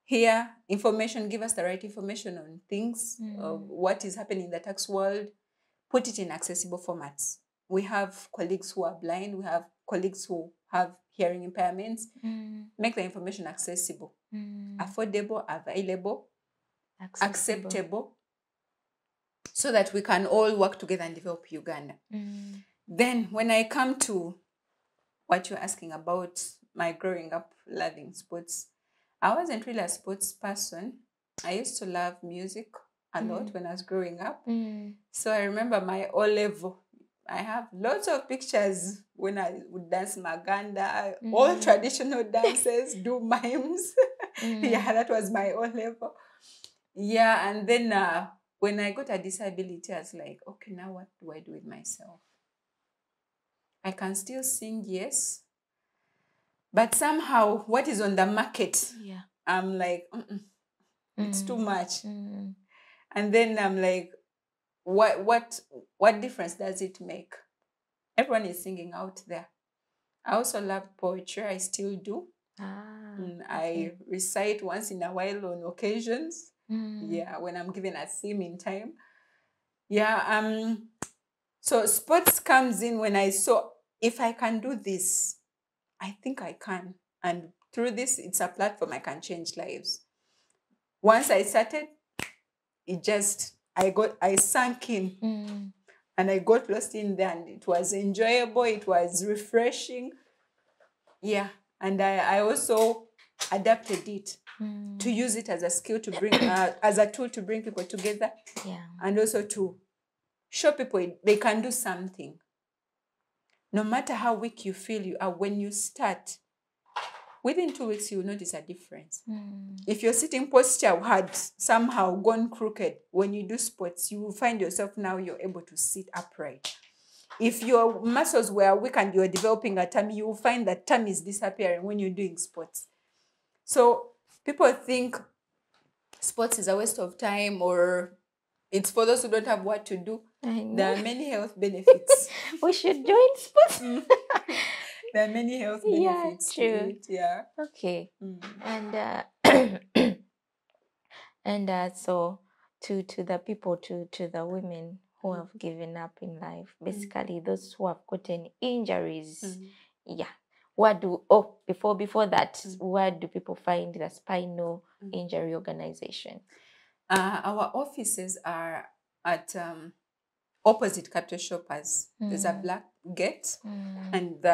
Here, information, give us the right information on things, what is happening in the tax world, put it in accessible formats. We have colleagues who are blind, we have colleagues who have hearing impairments. Make the information accessible, affordable, available, acceptable, so that we can all work together and develop Uganda. Then when I come to what you're asking about, my growing up loving sports, I wasn't really a sports person. I used to love music a lot when I was growing up. So I remember my O-level. I have lots of pictures when I would dance Maganda, all traditional dances, do mimes. Yeah, that was my O-level. Yeah, and then when I got a disability, I was like, okay, now what do I do with myself? I can still sing, yes. But somehow, what is on the market, I'm like, it's too much. And then I'm like, what difference does it make? Everyone is singing out there. I also love poetry. I still do. I recite once in a while on occasions. Yeah, when I'm given a theme in time. Yeah, so sports comes in when I saw, if I can do this, I think I can. And through this, it's a platform I can change lives. Once I started, I sank in and I got lost in there, and it was enjoyable. It was refreshing. Yeah. And I also adapted it to use it as a skill to bring, as a tool to bring people together. Yeah. And also to show people they can do something. No matter how weak you feel you are, when you start, within 2 weeks, you will notice a difference. If your sitting posture had somehow gone crooked, when you do sports, you will find yourself now you're able to sit upright. If your muscles were weak and you're developing a tummy, you will find that tummy is disappearing when you're doing sports. So people think sports is a waste of time, or it's for those who don't have what to do. There are many health benefits. We should join sports. There are many health benefits to it. Yeah. Okay. And and so to the people, to the women who have given up in life, basically those who have gotten injuries. Yeah. Before that, where do people find the Spinal Injury Organization? Our offices are at opposite Capital Shoppers. There's a black gate, and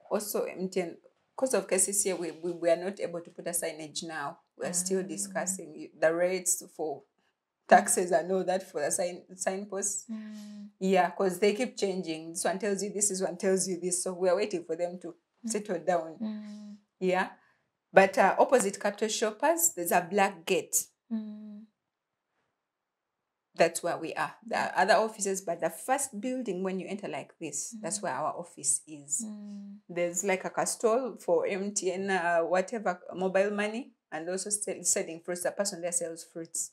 also MTN. Because of cases here, we are not able to put a signage now. We are still discussing the rates for taxes and all that for the signposts. Yeah, because they keep changing. This one tells you this, this one tells you this. So we are waiting for them to settle down. Yeah. But opposite Capital Shoppers, there's a black gate. That's where we are. There are other offices, but the first building when you enter like this, that's where our office is. There's like a stall for MTN, whatever, mobile money, and also selling fruits. The person there sells fruits.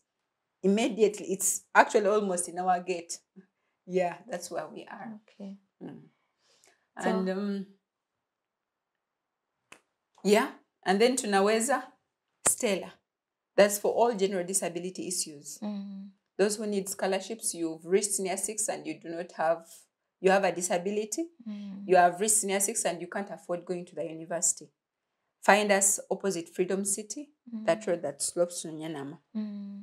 Immediately, it's actually almost in our gate. Yeah, that's where we are. Okay. And yeah, and then tunaweza Stella. That's for all general disability issues. Those who need scholarships, you've reached senior 6 and you have a disability. You have reached senior 6 and you can't afford going to the university. Find us opposite Freedom City, that road that slopes to Nyanama.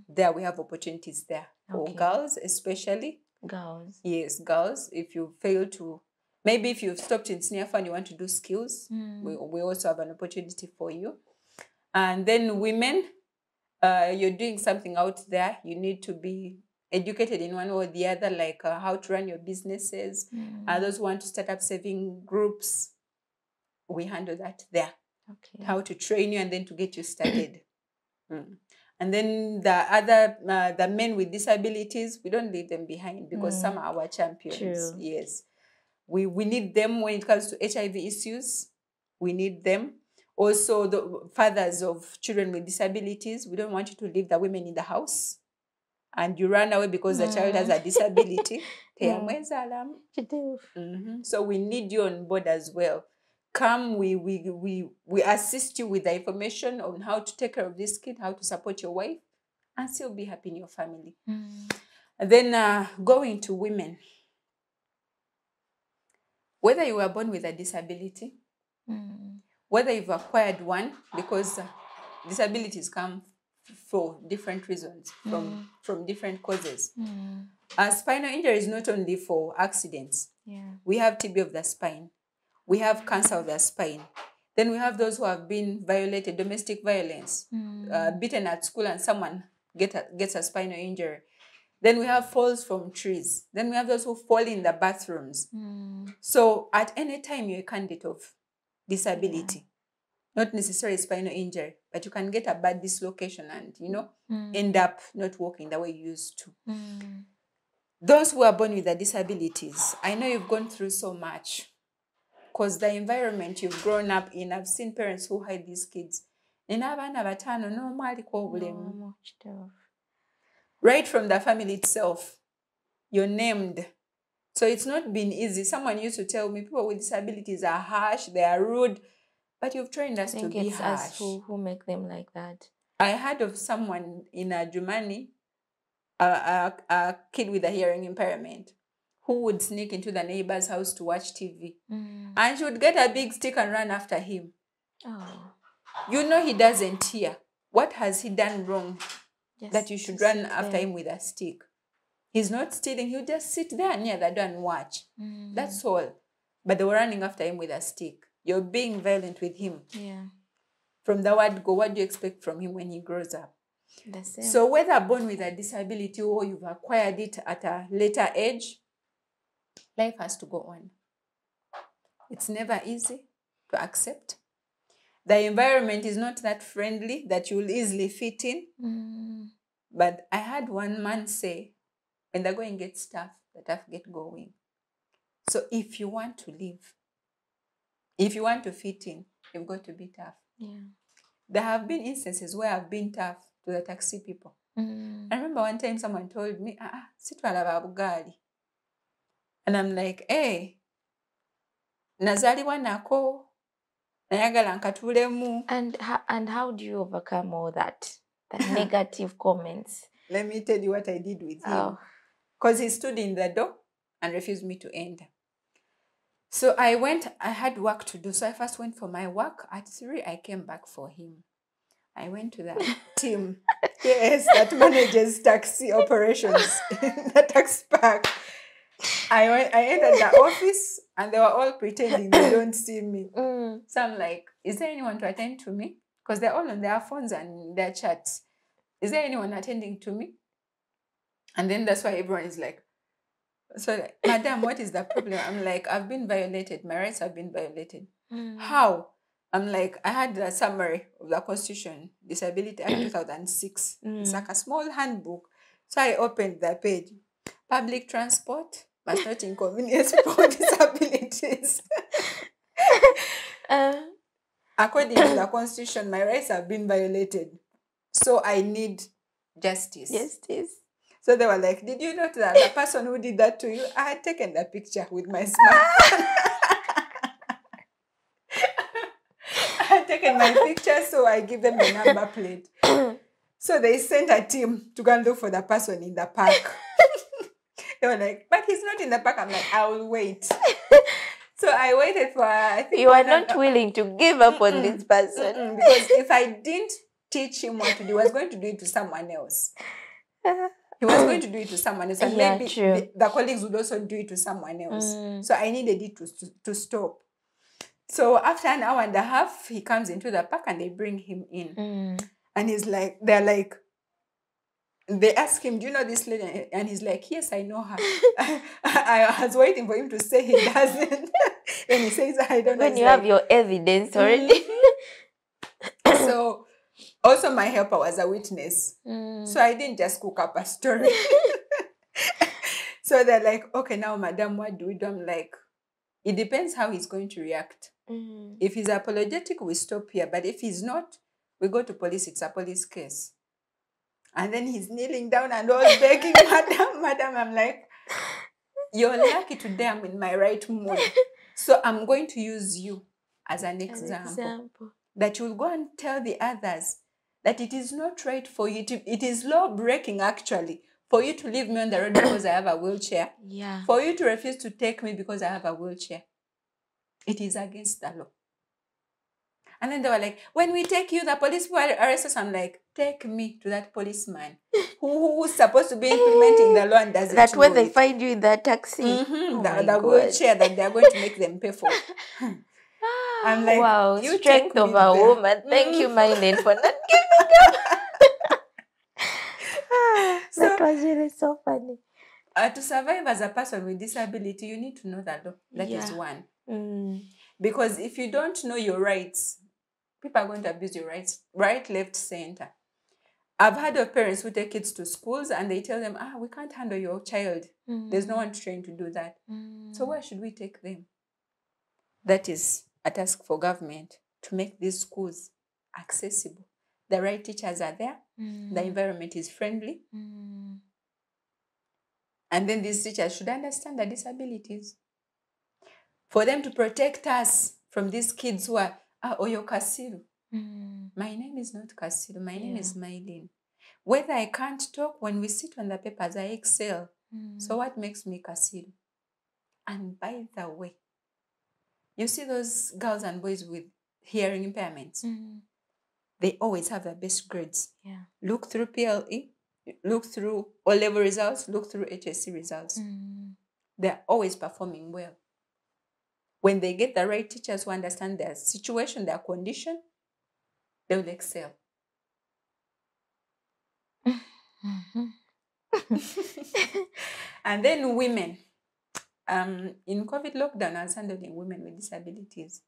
There we have opportunities there. For girls, especially. Girls. Yes, girls. If you fail to, maybe if you've stopped in senior 4 and you want to do skills, we also have an opportunity for you. And then women, you're doing something out there, you need to be educated in one or the other, like how to run your businesses. Those who want to start up saving groups, we handle that there. Okay. How to train you and then to get you started. And then the men with disabilities, we don't leave them behind because some are our champions. True. Yes. We need them when it comes to HIV issues. We need them. Also, the fathers of children with disabilities, we don't want you to leave the women in the house. and you run away because the child has a disability. So we need you on board as well. Come, we assist you with the information on how to take care of this kid, how to support your wife, and still be happy in your family. And then going to women. Whether you were born with a disability, whether you've acquired one, because disabilities come for different reasons, from different causes. Spinal injury is not only for accidents. We have TB of the spine. We have cancer of the spine. Then we have those who have been violated, domestic violence, beaten at school and someone gets a spinal injury. Then we have falls from trees. Then we have those who fall in the bathrooms. So at any time you're a candidate of disability, not necessarily spinal injury, but you can get a bad dislocation and, end up not walking the way you used to. Those who are born with the disabilities, I know you've gone through so much because the environment you've grown up in, I've seen parents who hide these kids. Right from the family itself, you're named. So it's not been easy. Someone used to tell me people with disabilities are harsh, they are rude, but you've trained us to be harsh. Us who make them like that. I heard of someone in Germany, a kid with a hearing impairment, who would sneak into the neighbor's house to watch TV. And she would get a big stick and run after him. He doesn't hear. What has he done wrong that you should run after him with a stick? He's not stealing. He'll just sit there near the door and watch. That's all. But they were running after him with a stick. You're being violent with him. From the word go, what do you expect from him when he grows up? So whether born with a disability or you've acquired it at a later age, life has to go on. It's never easy to accept. The environment is not that friendly that you'll easily fit in. But I had one man say, when the going gets tough, the tough get going. So if you want to live, if you want to fit in, you've got to be tough. There have been instances where I've been tough to the taxi people. I remember one time someone told me, sitwala babugali. And I'm like, hey, nazaliwa nako, nayagala nkatulemu. And how do you overcome all that? The negative comments. Let me tell you what I did with him. Because he stood in the door and refused me to enter. So I had work to do. So I first went for my work. At 3, I came back for him. I went to the team, that manages taxi operations in the taxi park. I entered the office and they were all pretending they don't see me. So I'm like, is there anyone to attend to me? Because they're all on their phones and their chats. Is there anyone attending to me? And then that's why everyone is like, Madam, what is the problem? I'm like, I've been violated. My rights have been violated. How? I'm like, I had the summary of the Constitution, Disability Act 2006. It's like a small handbook. So I opened the page. Public transport must not inconvenience people with disabilities. According to the Constitution, my rights have been violated. So I need justice. So they were like, did you note that the person who did that to you, I had taken the picture with my smartphone. I had taken my picture, so I give them the number plate. So they sent a team to go and look for the person in the park. They were like, but he's not in the park. I'm like, I will wait. So I waited for, I think... You are not willing to give up on this person. Because if I didn't teach him what to do, he was going to do it to someone else. He was going to do it to someone else. And maybe the colleagues would also do it to someone else. So I needed it to stop. So after an hour and a half, he comes into the park and they bring him in. And he's like, they ask him, do you know this lady? And he's like, yes, I know her. I was waiting for him to say he doesn't. When he says, I don't know. When you have your evidence already. So also my helper was a witness. So I didn't just cook up a story. So they're like, okay, now, madam, what do we do? I'm like, it depends how he's going to react. If he's apologetic, we stop here. But if he's not, we go to police. It's a police case. And then he's kneeling down and all begging, madam, madam. I'm like, you're lucky today I'm in my right mood. So I'm going to use you as an example. That you'll go and tell the others that it is not right for you to, it is law breaking actually, for you to leave me on the road because I have a wheelchair. Yeah. For you to refuse to take me because I have a wheelchair. It is against the law. And then they were like, when we take you, the police will arrest us. I'm like, take me to that policeman who's supposed to be implementing the law and doesn't that when they it. Find you in that taxi. The wheelchair that they're going to make them pay for. I'm like, wow, you strength of a woman. Thank you, Myleen, for not giving up. That was really so funny. To survive as a person with disability, you need to know the law. That is one. Because if you don't know your rights, people are going to abuse your rights. Right, left, center. I've heard of parents who take kids to schools and they tell them, we can't handle your child. There's no one trained to do that. So where should we take them? That is a task for government to make these schools accessible. The right teachers are there. The environment is friendly. And then these teachers should understand the disabilities. For them to protect us from these kids who are, Oyo Kasiru. My name is not Kasiru. My name is Myleen. Whether I can't talk, when we sit on the papers, I excel. So what makes me Kasiru? And by the way, you see those girls and boys with hearing impairments? They always have the best grades. Yeah. Look through PLE, look through O-level results, look through HSC results. They're always performing well. When they get the right teachers who understand their situation, their condition, they will excel. And then women. In COVID lockdown, I was handling women with disabilities.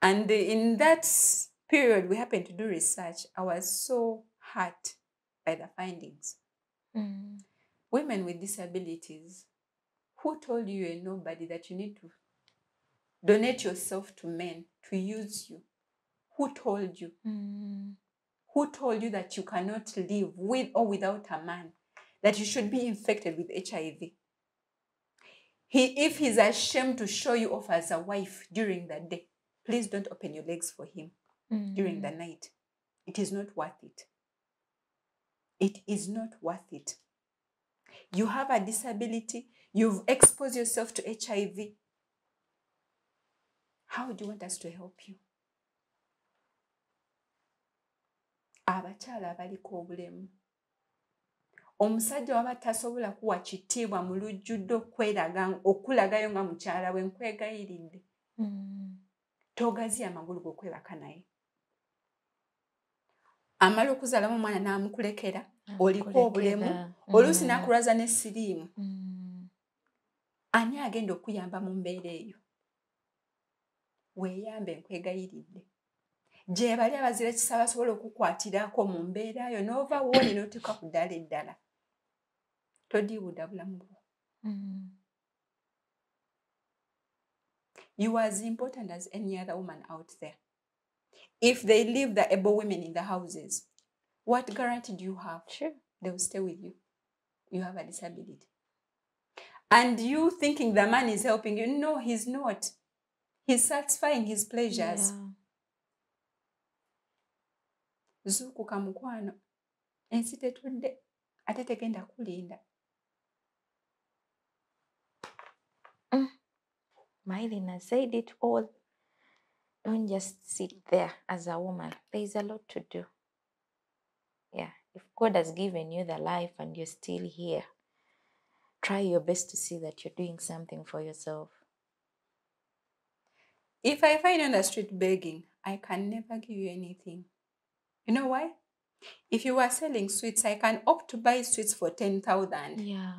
And in that period, we happened to do research. I was so hurt by the findings. Women with disabilities, who told you you're nobody, that you need to donate yourself to men to use you? Who told you? Who told you that you cannot live with or without a man? That you should be infected with HIV? If he's ashamed to show you off as a wife during the day, please don't open your legs for him during the night. It is not worth it. It is not worth it. You have a disability. You've exposed yourself to HIV. How do you want us to help you? Abakyala abaliko obulemu. Omusajja waba tasobola kuwa kitiibwa mu lujjudde okulagayo nga mukyala we, nkwegayiridde. Togaziya amagulu g'okwebaka naye. Amala okuzaalamu omwana n'amukulekera, oliko obulemu, oluusi n'akulwaza n'essiriimu. Ani agenda okuyamba mu mbeera eyo? Weeyambe, nkwegayiridde. Gye bali abazira ekisa basobola okukwatirako mu mbeera yo, n'ova wooli n'otuuka ku ddaala eddala. Todiibuuda bulamu bwo. You are as important as any other woman out there. If they leave the able women in the houses, what guarantee do you have? Sure. They will stay with you. You have a disability. And you thinking the man is helping you. No, he's not. He's satisfying his pleasures. Zuukuka mukwano. Ensi tetudde. Ate tegenda kulinda. Myleen has said it all. Don't just sit there as a woman. There is a lot to do. Yeah. If God has given you the life and you're still here, try your best to see that you're doing something for yourself. If I find you on the street begging, I can never give you anything. You know why? If you were selling sweets, I can opt to buy sweets for 10,000. Yeah.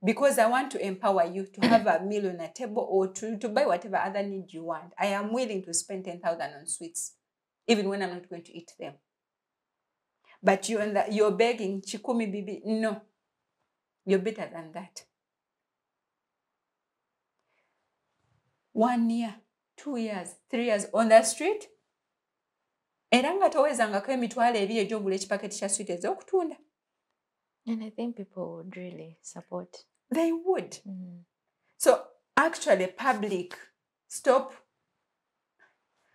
Because I want to empower you to have a meal on a table or to buy whatever other need you want. I am willing to spend 10,000 on sweets, even when I'm not going to eat them. But you're begging, Chikumi Bibi. No, you're better than that. 1 year, 2 years, 3 years on the street, Era nga towezangako emitwalo 2 egy'ogula ekipaketi kya sweet ez'okutunda. And I think people would really support. They would. So actually public, stop.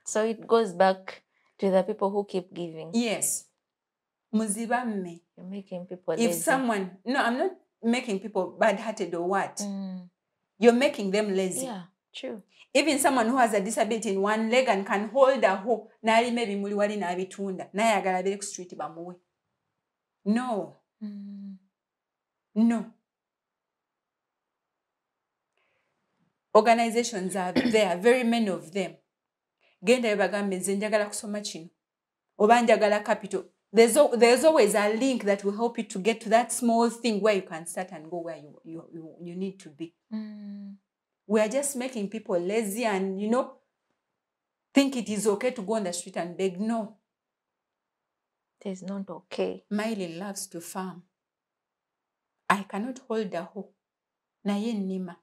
So it goes back to the people who keep giving. Yes. Muzibamme. You're making people If lazy. someone, no, I'm not making people bad-hearted or what. You're making them lazy. Yeah, true. Even someone who has a disability in one leg and can hold a hoe, nali maybe muli wali na bitunda, naye agala bele ku street bamuwe. No. No. Organizations are there, very many of them. Genda yabagambe nze njagala kusoma kino. Oba njagala capital. There's always a link that will help you to get to that small thing where you can start and go where you need to be. We are just making people lazy and, think it is okay to go on the street and beg. No. It is not okay. Myleen loves to farm. I cannot hold a hoe. Naye nima.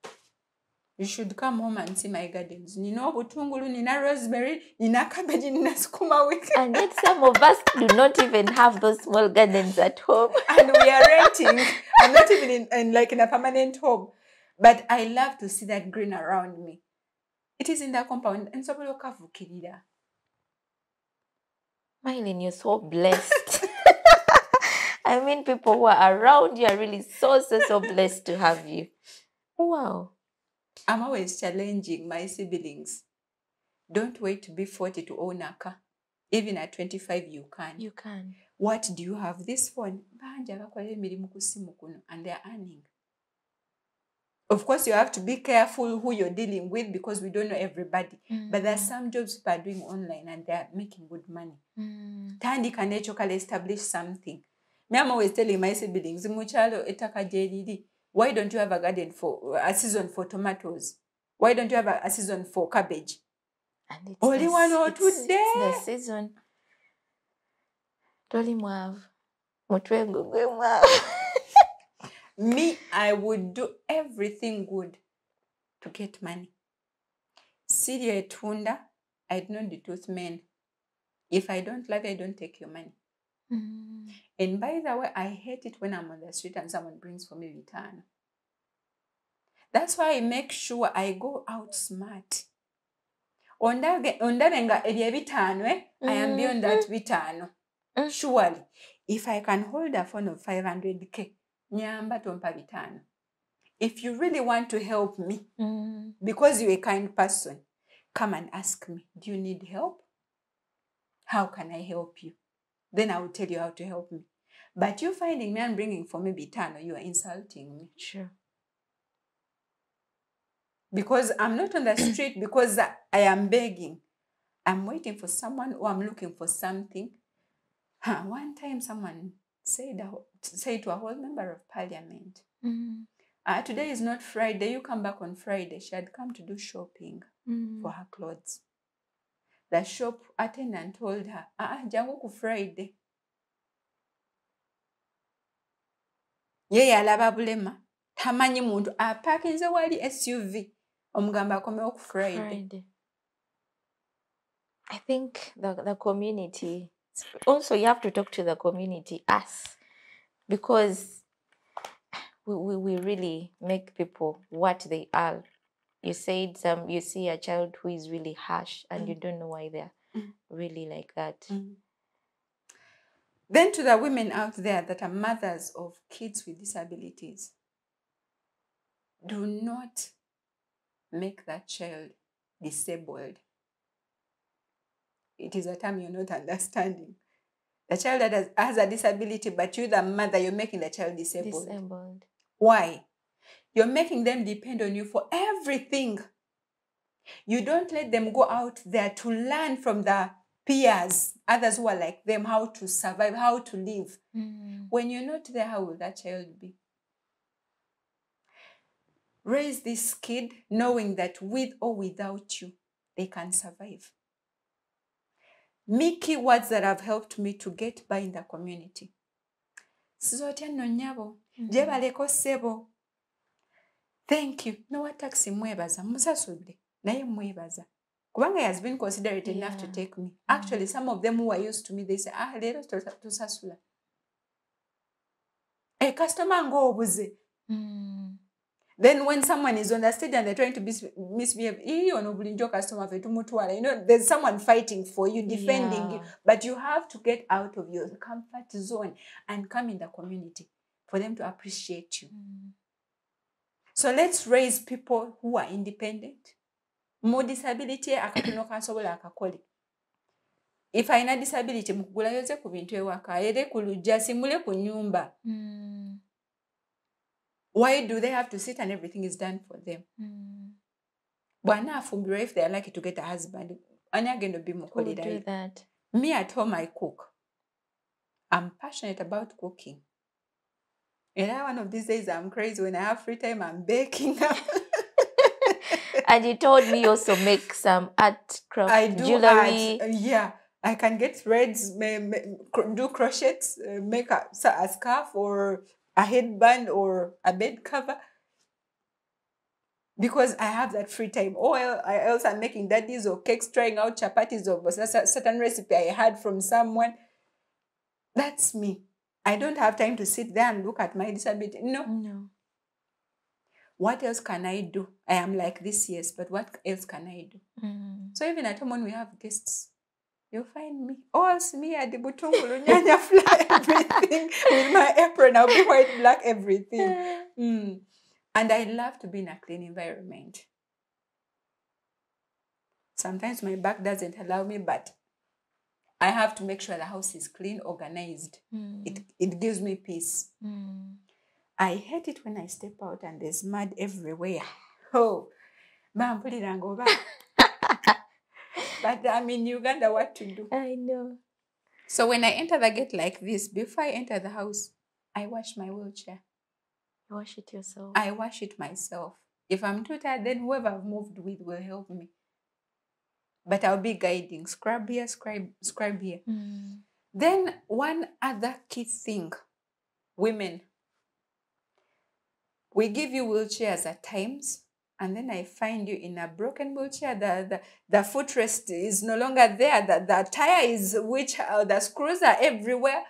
You should come home and see my gardens. Nina obutungulu, nina rosemary, nina cabbage, nina sukuma wiki. And yet some of us do not even have those small gardens at home. And we are renting. I'm not even in a permanent home. But I love to see that green around me. It is in the compound. And so Myleen, you're so blessed. I mean, people who are around you are really so blessed to have you. Wow. I'm always challenging my siblings. Don't wait to be 40 to own a car. Even at 25, you can. You can. What do you have? This phone. And they are earning. Of course, you have to be careful who you're dealing with because we don't know everybody. But there are some jobs people are doing online and they are making good money. Tandi can establish something. Me, I'm always telling my siblings, why don't you have a garden for a season for tomatoes? Why don't you have a season for cabbage? And it's only one or 2 days. It's the season. Toli mwav. Mutwengu gwe mwav. Me, I would do everything good to get money. Siria etunda, I do not detooth men. If I don't love you, I don't take your money. And by the way, I hate it when I'm on the street and someone brings for me return. That's why I make sure I go out smart. Ondarenga elie bitano, I am beyond that bitano. Surely, if I can hold a phone of 500k, nyamba tompa bitano. If you really want to help me, because you're a kind person, come and ask me, do you need help? How can I help you? Then I will tell you how to help me. But you finding me and bringing for me bitano, you are insulting me. Sure. Because I'm not on the street because I am begging. I'm waiting for someone or I'm looking for something. One time someone said to a whole member of parliament, today is not Friday, you come back on Friday. She had come to do shopping for her clothes. The shop attendant told her, jangu ku Friday. Ye alaba bulema. Tamanyi muntu aparkinze wali SUV. Omugamba akomewo ku Friday. I think the community, also you have to talk to the community, us, because we really make people what they are. You said you see a child who is really harsh and you don't know why they're really like that. Then to the women out there that are mothers of kids with disabilities, do not make that child disabled. It is a term you're not understanding. The child that has a disability, but you, the mother, you're making the child disabled. Why? You're making them depend on you for everything. You don't let them go out there to learn from the peers, others who are like them, how to survive, how to live. When you're not there, how will that child be? Raise this kid knowing that with or without you, they can survive. Me keywords that have helped me to get by in the community. Sizotya no nyabo, jebaleko sebo. Thank you. No what taxi mwebaza, musasudde, naye mwebaza. Kubanga has been considerate enough to take me. Actually, some of them who are used to me, they say, lero tusasula. Customer ngo obuze. Then when someone is on the stage and they're trying to misbehave, customer, there's someone fighting for you, defending you. But you have to get out of your comfort zone and come in the community for them to appreciate you. So let's raise people who are independent. More disability, if I have disability, mukugula yoze ku bintu ewaka, ere ku lujja simule ku nyumba. Why do they have to sit and everything is done for them? If they are lucky to get a husband, who will do that? Me at home, I cook. I'm passionate about cooking. And one of these days, I'm crazy. When I have free time, I'm baking. And you told me you also make some art craft, I do jewelry. Art. Yeah, I can get threads, do crochets, make a scarf or a headband or a bed cover. Because I have that free time. Or else I'm making daddies or cakes, trying out chapatis or a certain recipe I had from someone. That's me. I don't have time to sit there and look at my disability. No. What else can I do? I am like this, yes, but what else can I do? So even at home when we have guests, you'll find me. Or else me at the butungulu, nyanya fly everything with my apron. I'll be white, black, everything. And I love to be in a clean environment. Sometimes my back doesn't allow me, but I have to make sure the house is clean, organized. It gives me peace. I hate it when I step out and there's mud everywhere. Oh, but I'm in Uganda, what to do? I know. So when I enter the gate like this, before I enter the house, I wash my wheelchair. You wash it yourself? I wash it myself. If I'm too tired, then whoever I've moved with will help me. But I'll be guiding. Scrub here, scrub here. Then one other key thing, women, we give you wheelchairs at times, and then I find you in a broken wheelchair. The footrest is no longer there. The tire is the screws are everywhere.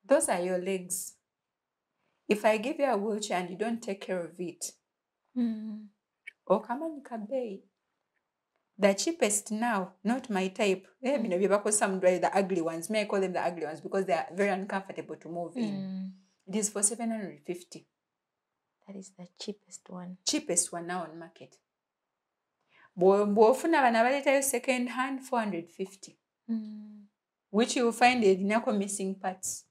Those are your legs. If I give you a wheelchair and you don't take care of it, the cheapest now, not my type. The ugly ones. May I call them the ugly ones because they are very uncomfortable to move in. It is for 750. That is the cheapest one. Cheapest one now on market. Bwofuna second hand 450. Which you will find a missing parts.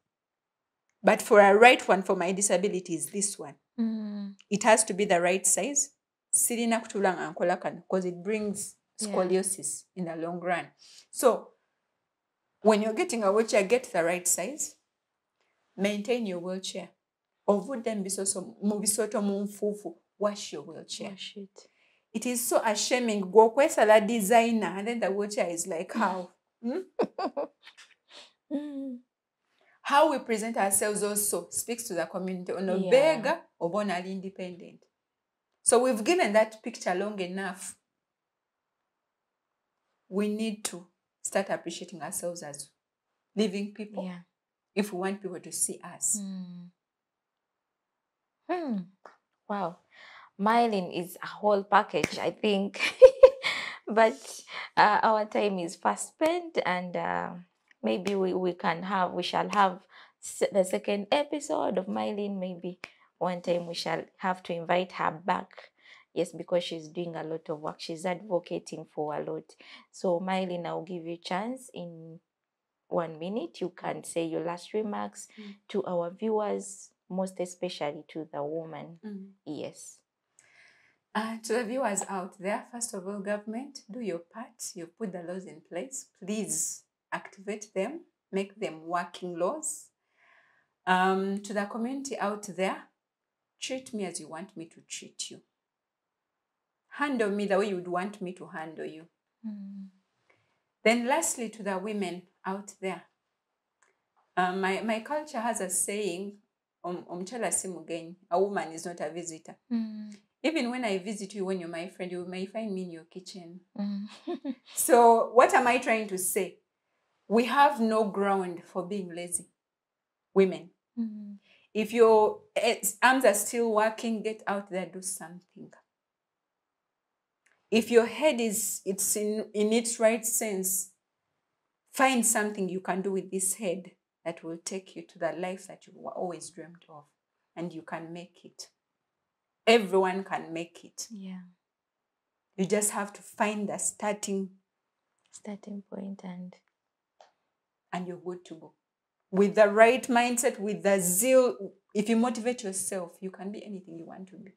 But for a right one for my disability is this one. It has to be the right size. Because it brings scoliosis in the long run. So when you're getting a wheelchair, get the right size. Maintain your wheelchair. Wash your wheelchair. Wash it. It is so ashaming. Go quest a designer, and then the wheelchair is like how? How we present ourselves also speaks to the community. On a beggar or born independent. So we've given that picture long enough. We need to start appreciating ourselves as living people if we want people to see us. Wow. Myleen is a whole package, I think. But our time is fast spent, and maybe we shall have the second episode of Myleen. Maybe one time we shall have to invite her back. Yes, because she's doing a lot of work. She's advocating for a lot. So Myleen, I'll give you a chance in 1 minute. You can say your last remarks to our viewers, most especially to the woman. Yes. To the viewers out there, first of all, government, do your part. You've put the laws in place. Please activate them. Make them working laws. To the community out there, treat me as you want me to treat you. Handle me the way you would want me to handle you. Then lastly, to the women out there, my culture has a saying, a woman is not a visitor. Even when I visit you, when you're my friend, you may find me in your kitchen. Mm. So what am I trying to say? We have no ground for being lazy, women. Mm. If your arms are still working, get out there, do something. If your head it's in its right sense, find something you can do with this head that will take you to the life that you always dreamed of, and you can make it. Everyone can make it. Yeah. You just have to find the starting point, and you're good to go. With the right mindset, with the zeal, if you motivate yourself, you can be anything you want to be.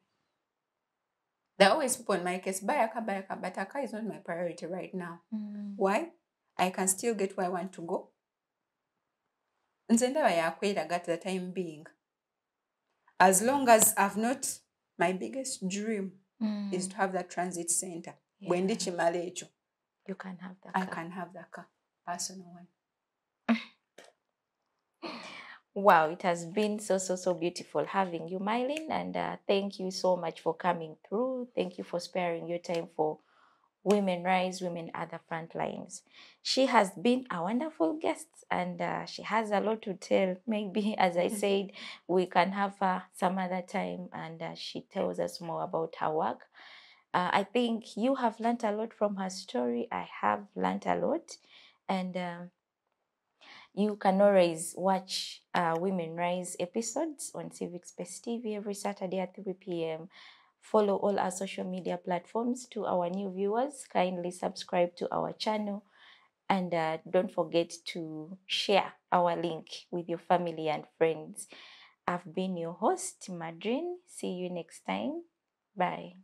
There are always people in my case, buy a car, but a car is not my priority right now. Mm. Why? I can still get where I want to go. And then I got the time being. As long as I've not, my biggest dream is to have that transit center. Yeah. When you can have that I car. can have that car. Personal one. Wow, it has been so beautiful having you, Myleen, and thank you so much for coming through. Thank you for sparing your time for Women Rise, Women at the Front Lines. She has been a wonderful guest, and she has a lot to tell. Maybe, as I said, we can have her some other time, and she tells us more about her work. I think you have learned a lot from her story. I have learned a lot, and you can always watch Women Rise episodes on Civic Space TV every Saturday at 3 p.m. Follow all our social media platforms. To our new viewers, kindly subscribe to our channel. And don't forget to share our link with your family and friends. I've been your host, Madreen. See you next time. Bye.